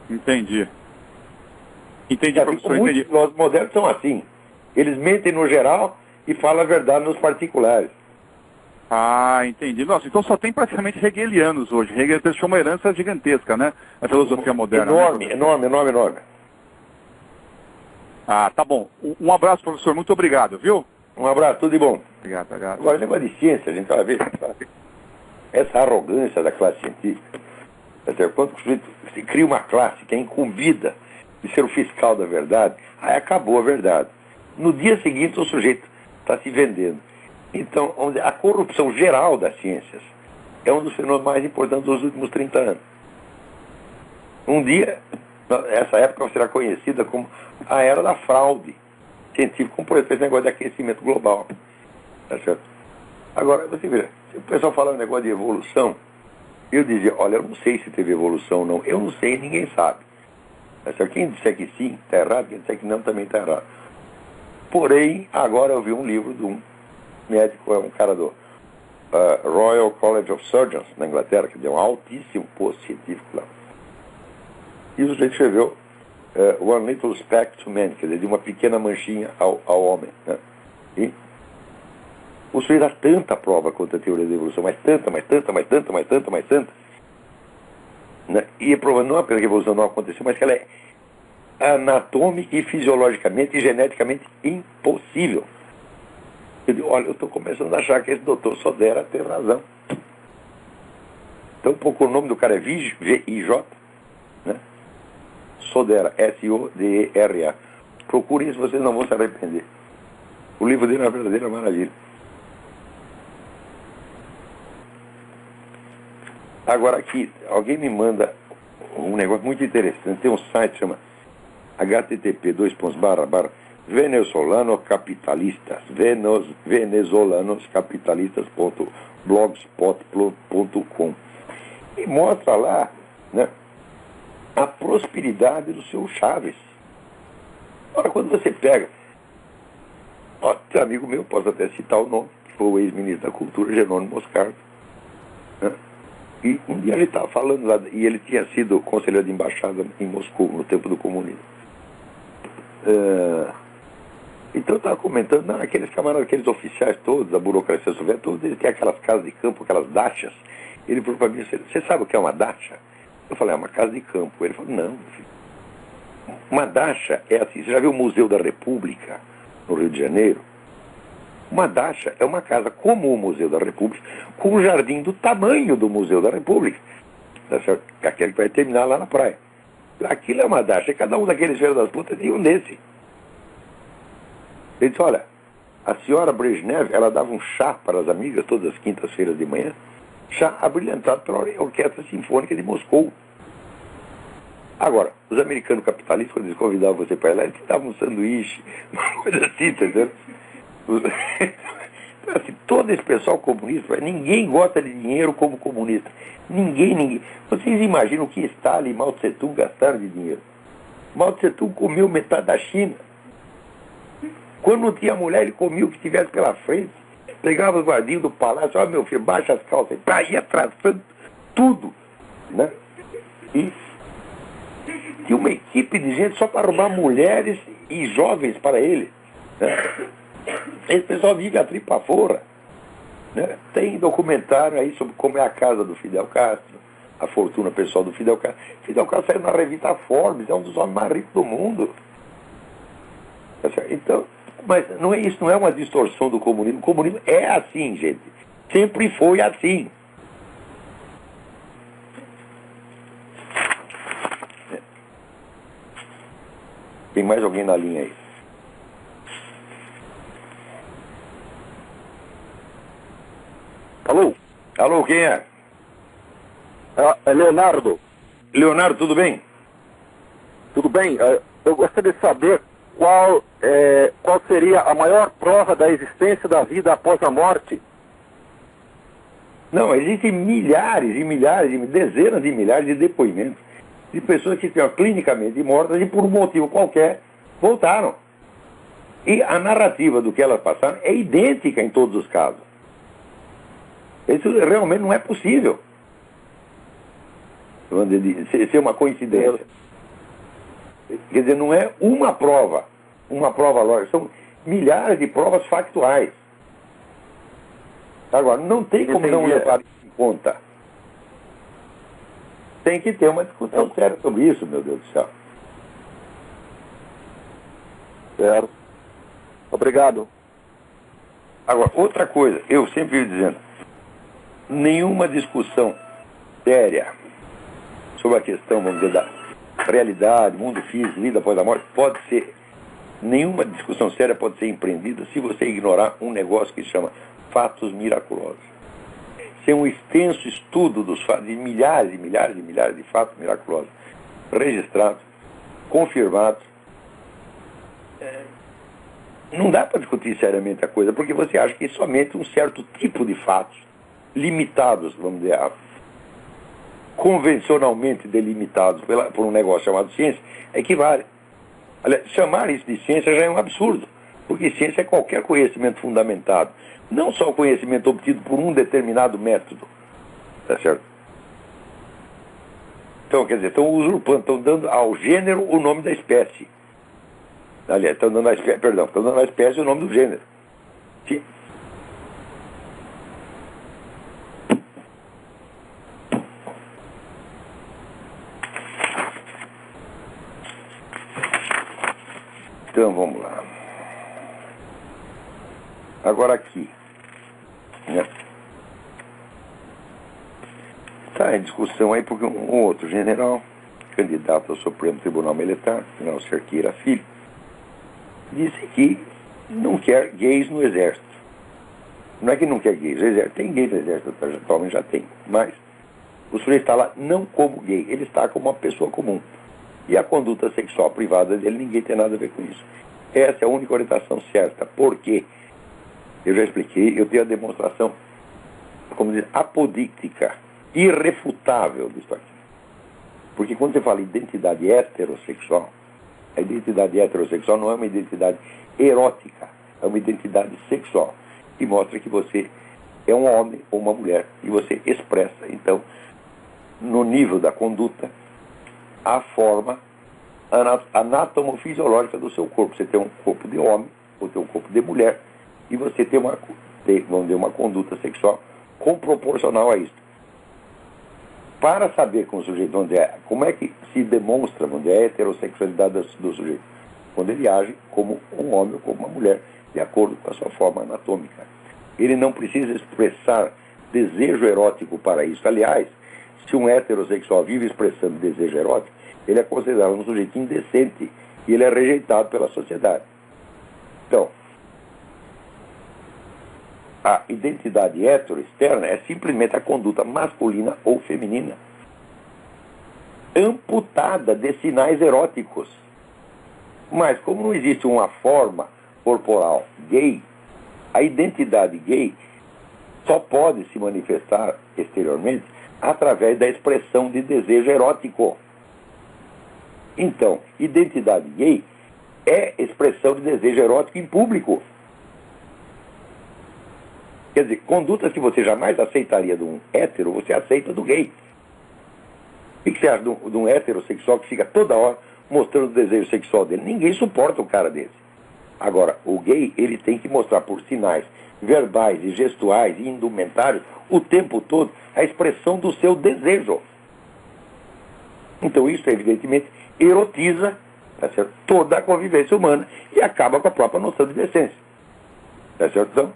Entendi, professor, muitos filósofos modernos são assim. Eles mentem no geral e falam a verdade nos particulares. Entendi. Nossa, então só tem praticamente hegelianos hoje. Hegel deixou uma herança gigantesca, né? A filosofia moderna. Enorme. Tá bom. Um abraço, professor. Muito obrigado, viu? Um abraço, tudo de bom. Obrigado. Agora, o negócio de ciência, a gente vai ver. Essa arrogância da classe científica. Quando o sujeito se cria uma classe que é incumbida de ser o fiscal da verdade, aí acabou a verdade. No dia seguinte, o sujeito está se vendendo. Então, a corrupção geral das ciências é um dos fenômenos mais importantes dos últimos 30 anos. Um dia, essa época será conhecida como a era da fraude científica, como por exemplo esse negócio de aquecimento global. Tá certo? Agora, você vê, se o pessoal fala um negócio de evolução, eu dizia, olha, eu não sei se teve evolução ou não. Eu não sei, ninguém sabe. Tá certo? Quem disser que sim, está errado. Quem disser que não, também está errado. Porém, agora eu vi um livro de um médico, é um cara do Royal College of Surgeons, na Inglaterra, que deu um altíssimo posto científico lá. E o sujeito escreveu One Little Speck to Man, quer dizer, de uma pequena manchinha ao homem. Né? E o sujeito dá tanta prova contra a teoria da evolução, mas tanta. Né? E provando não apenas que a evolução não aconteceu, mas que ela é anatômica e fisiologicamente e geneticamente impossível. Eu digo, olha, eu estou começando a achar que esse doutor Sodera tem razão. Então, pouco o nome do cara é V-I-J, né? Sodera, S-O-D-E-R-A. Procurem isso, vocês não vão se arrepender. O livro dele é uma verdadeira maravilha. Agora aqui, alguém me manda um negócio muito interessante. Tem um site que chama http://venezolanocapitalistas venezolanocapitalistas.blogspot.com e mostra lá, né, a prosperidade do seu Chaves. Ora, quando você pega, ó, tem um amigo meu, posso até citar o nome, que foi o ex-ministro da Cultura, Jerônimo Moscardo, né? E um dia ele estava falando lá, e ele tinha sido conselheiro de embaixada em Moscou, no tempo do comunismo. Então eu estava comentando, não, aqueles camaradas, aqueles oficiais todos, da burocracia soviética, todos eles têm aquelas casas de campo, aquelas dachas. Ele falou para mim, você sabe o que é uma dacha? Eu falei, é uma casa de campo. Ele falou, não, filho. Uma dacha é assim, você já viu o Museu da República, no Rio de Janeiro? Uma dacha é uma casa como o Museu da República, com um jardim do tamanho do Museu da República. Tá certo? Aquele que vai terminar lá na praia. Aquilo é uma dacha. Cada um daqueles filhos das putas tinha um desse. Ele disse, olha, a senhora Brezhnev, ela dava um chá para as amigas todas as quintas-feiras de manhã, chá abrilhantado pela Orquestra Sinfônica de Moscou. Agora, os americanos capitalistas, quando eles convidavam você para ir lá, eles te davam um sanduíche, uma coisa assim, entendeu? Então, assim, todo esse pessoal comunista, ninguém gosta de dinheiro como comunista. Ninguém. Vocês imaginam o que Stalin e Mao Tse Tung gastaram de dinheiro? Mao Tse Tung comeu metade da China. Quando não tinha mulher, ele comia o que tivesse pela frente. Pegava os guardinhos do palácio, meu filho, baixa as calças, pra ir atrasando tudo, né? E tinha uma equipe de gente só para roubar mulheres e jovens para ele, né? Esse pessoal vive a tripa fora, né? Tem documentário aí sobre como é a casa do Fidel Castro, a fortuna pessoal do Fidel Castro. Fidel Castro saiu na revista Forbes, é um dos homens mais ricos do mundo. Então, mas não é isso, não é uma distorção do comunismo. O comunismo é assim, gente. Sempre foi assim. Tem mais alguém na linha aí? Alô? Alô, quem é? É Leonardo. Leonardo, tudo bem? Tudo bem? Eu gostaria de saber qual seria a maior prova da existência da vida após a morte. Não, existem milhares e milhares, dezenas de milhares de depoimentos de pessoas que estiveram clinicamente mortas e por um motivo qualquer voltaram. E a narrativa do que elas passaram é idêntica em todos os casos. Isso realmente não é possível. Ser uma coincidência. Quer dizer, não é uma prova lógica, são milhares de provas factuais. Agora, não tem como não levar isso em conta. Tem que ter uma discussão séria sobre isso, meu Deus do céu. Certo. Obrigado. Agora, outra coisa, eu sempre vivo dizendo, nenhuma discussão séria sobre a questão, vamos dizer, da realidade, mundo físico, vida após a morte, nenhuma discussão séria pode ser empreendida se você ignorar um negócio que se chama fatos miraculosos. Isso é um extenso estudo dos fatos, de milhares e milhares e milhares de fatos miraculosos, registrados, confirmados. Não dá para discutir seriamente a coisa, porque você acha que somente um certo tipo de fatos, limitados, vamos dizer, convencionalmente delimitados por um negócio chamado ciência, equivale. Aliás, chamar isso de ciência já é um absurdo, porque ciência é qualquer conhecimento fundamentado, não só o conhecimento obtido por um determinado método, tá certo? Então, quer dizer, estão usurpando, estão dando ao gênero o nome da espécie. Aliás, estão dando à espécie o nome do gênero. Sim. Então, vamos lá. Agora aqui, né? Está em discussão aí porque um outro general, candidato ao Supremo Tribunal Militar, general Cerqueira Filho, disse que não quer gays no Exército. Não é que não quer gays, tem gays no Exército, atualmente já tem, mas o sujeito está lá não como gay, ele está como uma pessoa comum. E a conduta sexual privada dele, ninguém tem nada a ver com isso. Essa é a única orientação certa. Por quê? Eu já expliquei, eu tenho a demonstração, como dizer, apodíctica, irrefutável disso aqui. Porque quando você fala identidade heterossexual, a identidade heterossexual não é uma identidade erótica, é uma identidade sexual, que mostra que você é um homem ou uma mulher, e você expressa, então, no nível da conduta, a forma anatomofisiológica do seu corpo. Você tem um corpo de homem, ou tem um corpo de mulher, e você tem uma conduta sexual proporcional a isso. Para saber com o sujeito como é que se demonstra a heterossexualidade do sujeito, quando ele age como um homem ou como uma mulher, de acordo com a sua forma anatômica. Ele não precisa expressar desejo erótico para isso. Aliás, se um heterossexual vive expressando desejo erótico, ele é considerado um sujeito indecente e ele é rejeitado pela sociedade. Então, a identidade externa é simplesmente a conduta masculina ou feminina amputada de sinais eróticos. Mas como não existe uma forma corporal gay, a identidade gay só pode se manifestar exteriormente através da expressão de desejo erótico. Então, identidade gay é expressão de desejo erótico em público. Quer dizer, condutas que você jamais aceitaria de um hétero, você aceita do gay. O que você acha de um heterossexual que fica toda hora mostrando o desejo sexual dele? Ninguém suporta um cara desse. Agora, o gay, ele tem que mostrar por sinais verbais e gestuais e indumentários o tempo todo a expressão do seu desejo. Então isso, evidentemente, erotiza, tá certo, toda a convivência humana e acaba com a própria noção de decência. Tá certo, então?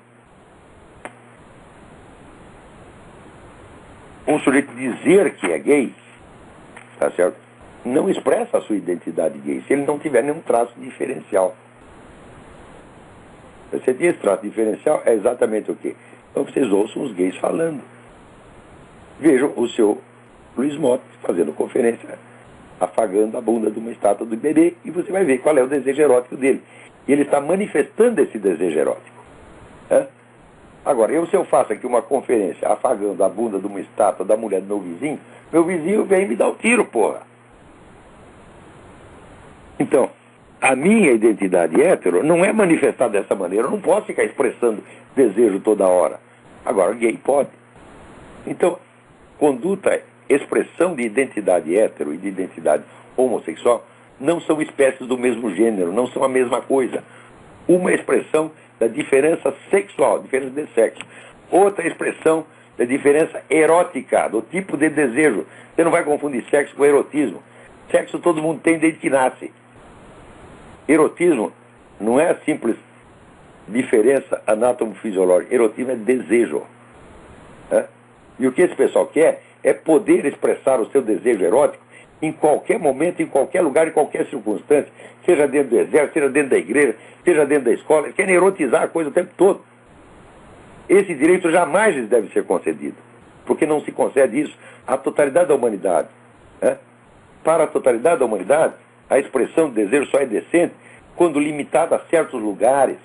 Um sujeito dizer que é gay, tá certo, não expressa a sua identidade gay se ele não tiver nenhum traço diferencial. Você tem esse traço diferencial, é exatamente o quê? Então vocês ouçam os gays falando. Vejam o seu Luiz Motta fazendo conferência, afagando a bunda de uma estátua do bebê, e você vai ver qual é o desejo erótico dele. E ele está manifestando esse desejo erótico. Né? Agora, se eu faço aqui uma conferência afagando a bunda de uma estátua da mulher do meu vizinho vem me dar um tiro, porra. Então, a minha identidade hétero não é manifestada dessa maneira. Eu não posso ficar expressando desejo toda hora. Agora, gay pode. Então, conduta, expressão de identidade hétero e de identidade homossexual não são espécies do mesmo gênero, não são a mesma coisa. Uma expressão da diferença sexual, diferença de sexo. Outra expressão da diferença erótica, do tipo de desejo. Você não vai confundir sexo com erotismo. Sexo todo mundo tem desde que nasce. Erotismo não é a simples diferença anatomofisiológica. Erotismo é desejo. Né? E o que esse pessoal quer é poder expressar o seu desejo erótico em qualquer momento, em qualquer lugar, em qualquer circunstância, seja dentro do exército, seja dentro da igreja, seja dentro da escola. Eles querem erotizar a coisa o tempo todo. Esse direito jamais lhes deve ser concedido, porque não se concede isso à totalidade da humanidade. Né? Para a totalidade da humanidade, a expressão de desejo só é decente quando limitada a certos lugares,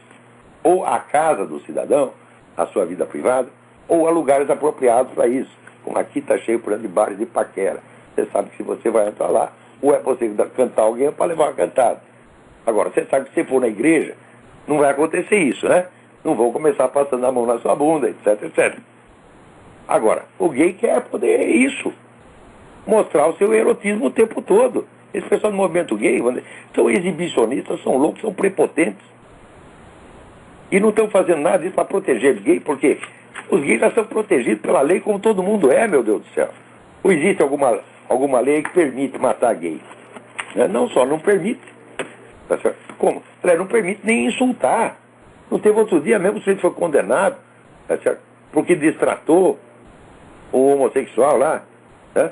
ou à casa do cidadão, à sua vida privada, ou a lugares apropriados para isso. Como aqui está cheio, por exemplo, de bares de paquera. Você sabe que se você vai entrar lá, ou é você cantar alguém, ou para levar uma cantada. Agora, você sabe que se for na igreja, não vai acontecer isso, né? Não vão começar passando a mão na sua bunda, etc, etc. Agora, o gay quer poder isso. Mostrar o seu erotismo o tempo todo. Esse pessoal do movimento gay são exibicionistas, são loucos, são prepotentes. E não estão fazendo nada disso para proteger os gays, porque os gays já são protegidos pela lei como todo mundo é, meu Deus do céu. Ou existe alguma lei que permite matar gays? Não só não permite. Tá certo? como? Não permite nem insultar. Não teve outro dia mesmo, o sujeito foi condenado, tá certo? Porque distratou o homossexual lá. Né?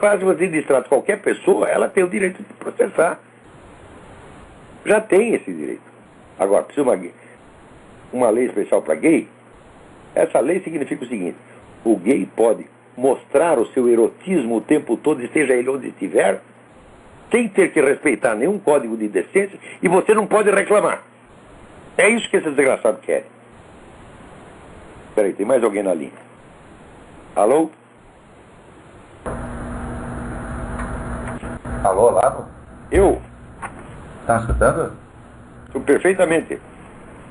Caso você distrate qualquer pessoa, ela tem o direito de processar. Já tem esse direito. Agora, precisa uma lei especial para gay. Essa lei significa o seguinte: o gay pode mostrar o seu erotismo o tempo todo, esteja ele onde estiver, sem ter que respeitar nenhum código de decência, e você não pode reclamar. É isso que esses desgraçados querem. Espera aí, tem mais alguém na linha? Alô? Alô, Olavo? Eu? Tá me escutando? Estou perfeitamente.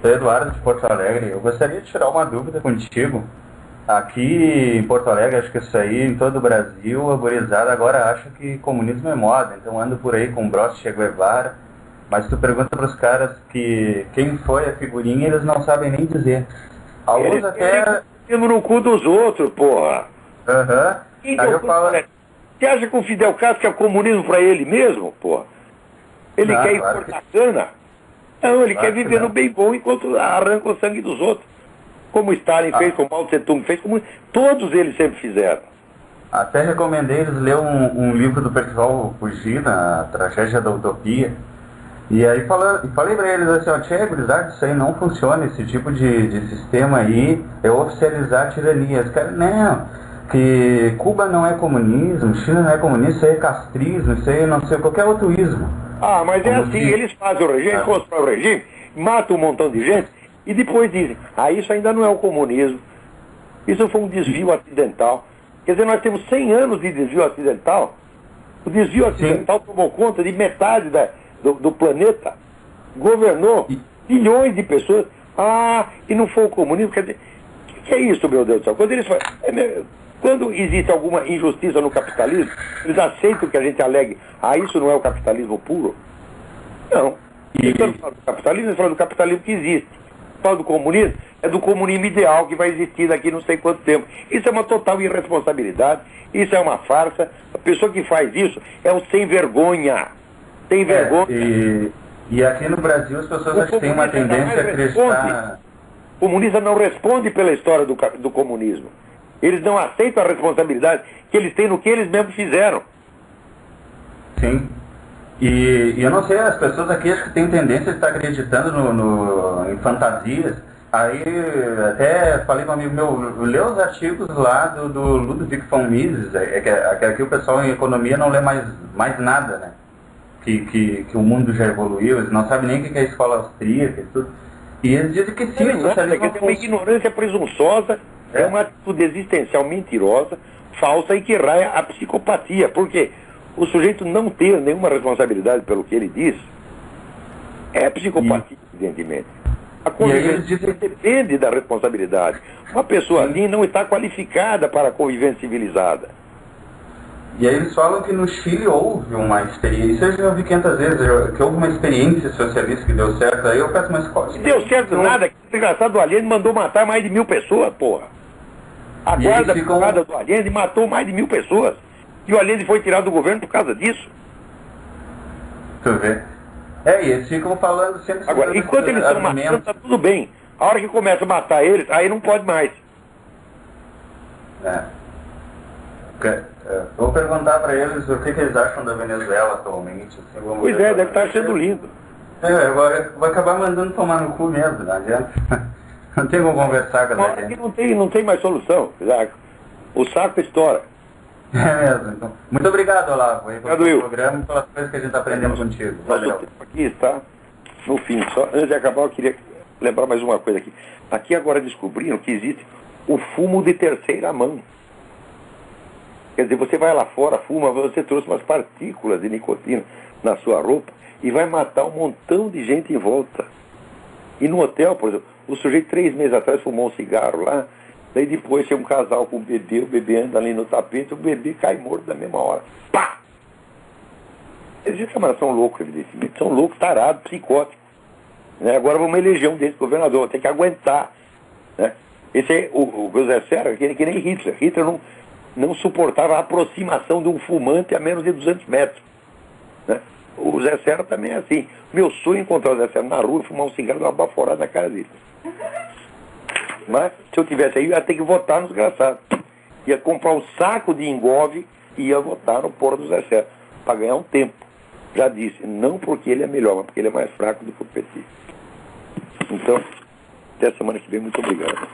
Sou Eduardo de Porto Alegre. Eu gostaria de tirar uma dúvida contigo. Aqui em Porto Alegre, acho que isso aí, em todo o Brasil, a gurizada agora acha que comunismo é moda. Então ando por aí com o broche Che Guevara. Mas tu pergunta para os caras que quem foi a figurinha, eles não sabem nem dizer. Alguns até... Eles no cu dos outros, porra. Aham. Aí eu falo... Você acha que o Fidel Castro é comunismo para ele mesmo, porra? Ele quer ir por cana? Não, ele quer viver no bem bom enquanto arranca o sangue dos outros. Como Stalin fez, como Mao Tse Tung fez, como todos eles sempre fizeram. Até recomendei eles ler um livro do Percival Fugina, A Tragédia da Utopia. E aí falei pra eles assim, ó, tchê, gurizada, isso aí não funciona, esse tipo de sistema aí é oficializar a tirania. Os caras, não, que Cuba não é comunismo, China não é comunismo, isso aí é castrismo, isso aí não sei, qualquer outro ismo. Ah, mas é assim, eles fazem o regime, constroem o regime, matam um montão de gente e depois dizem, isso ainda não é o comunismo, isso foi um desvio acidental. Quer dizer, nós temos 100 anos de desvio acidental. O desvio acidental tomou conta de metade do planeta, governou bilhões de pessoas. E não foi o comunismo. Quer dizer, o que é isso, meu Deus do céu? Quando existe alguma injustiça no capitalismo, eles aceitam que a gente alegue, isso não é o capitalismo puro? Não. Eles estão falando do capitalismo, eles falam do capitalismo que existe. Fala do comunismo, é do comunismo ideal que vai existir daqui não sei quanto tempo. Isso é uma total irresponsabilidade, isso é uma farsa. A pessoa que faz isso é um sem vergonha. Tem vergonha. E aqui no Brasil as pessoas têm uma tendência a acreditar... O comunista não responde pela história do comunismo. Eles não aceitam a responsabilidade que eles têm no que eles mesmos fizeram. Sim. E eu não sei, as pessoas aqui acho que têm tendência de estar acreditando em fantasias. Aí até falei com um amigo meu, lê os artigos lá do Ludwig von Mises, que aqui o pessoal em economia não lê mais nada, né? Que o mundo já evoluiu, eles não sabem nem o que é a escola austríaca e tudo. E eles dizem que sim, o socialismo é uma ignorância presunçosa, é uma atitude existencial mentirosa, falsa e que raia a psicopatia. Por quê? O sujeito não ter nenhuma responsabilidade pelo que ele diz é psicopatia, evidentemente. A convivência depende da responsabilidade. Uma pessoa ali não está qualificada para a convivência civilizada. E aí eles falam que no Chile houve uma experiência, eu já ouvi 500 vezes, que houve uma experiência socialista que deu certo, aí eu peço uma escola. Não deu certo nada, que o desgraçado do Allende mandou matar mais de 1000 pessoas, porra. A guarda privada do Allende matou mais de 1000 pessoas. E o Allende foi tirado do governo por causa disso. Tu vê. E eles ficam falando sempre... Agora, enquanto eles estão matando, tá tudo bem. A hora que começa a matar eles, aí não pode mais. Vou perguntar para eles o que eles acham da Venezuela atualmente. Assim, pois deve estar sendo lindo. Vou acabar mandando tomar no cu mesmo, não adianta. Não tem como conversar com essa gente. Não tem mais solução. O saco estoura. É mesmo. Então. Muito obrigado, Olavo, pelo programa e pelas coisas que a gente está aprendendo contigo. Valeu. Nosso tempo aqui está no fim. Só antes de acabar, eu queria lembrar mais uma coisa aqui. Aqui agora descobriram que existe o fumo de terceira mão. Quer dizer, você vai lá fora, fuma, você trouxe umas partículas de nicotina na sua roupa e vai matar um montão de gente em volta. E no hotel, por exemplo, o sujeito 3 meses atrás fumou um cigarro lá, daí depois chega um casal com o bebê anda ali no tapete, o bebê cai morto da mesma hora. Pá! Esses camaradas são loucos, evidentemente, são loucos, tarados, psicóticos. Né? Agora vamos eleger um desses governador, tem que aguentar. Né? Esse é o José Serra, que nem Hitler. Hitler não suportava a aproximação de um fumante a menos de 200 metros. Né? O Zé Serra também é assim. Meu sonho é encontrar o Zé Serra na rua e fumar um cigarro e dar uma baforada na cara dele. Mas, se eu tivesse aí, eu ia ter que votar no desgraçado. Ia comprar um saco de engove e ia votar no porra do Zé Serra, para ganhar um tempo. Já disse, não porque ele é melhor, mas porque ele é mais fraco do que o PT. Então, até semana que vem, muito obrigado.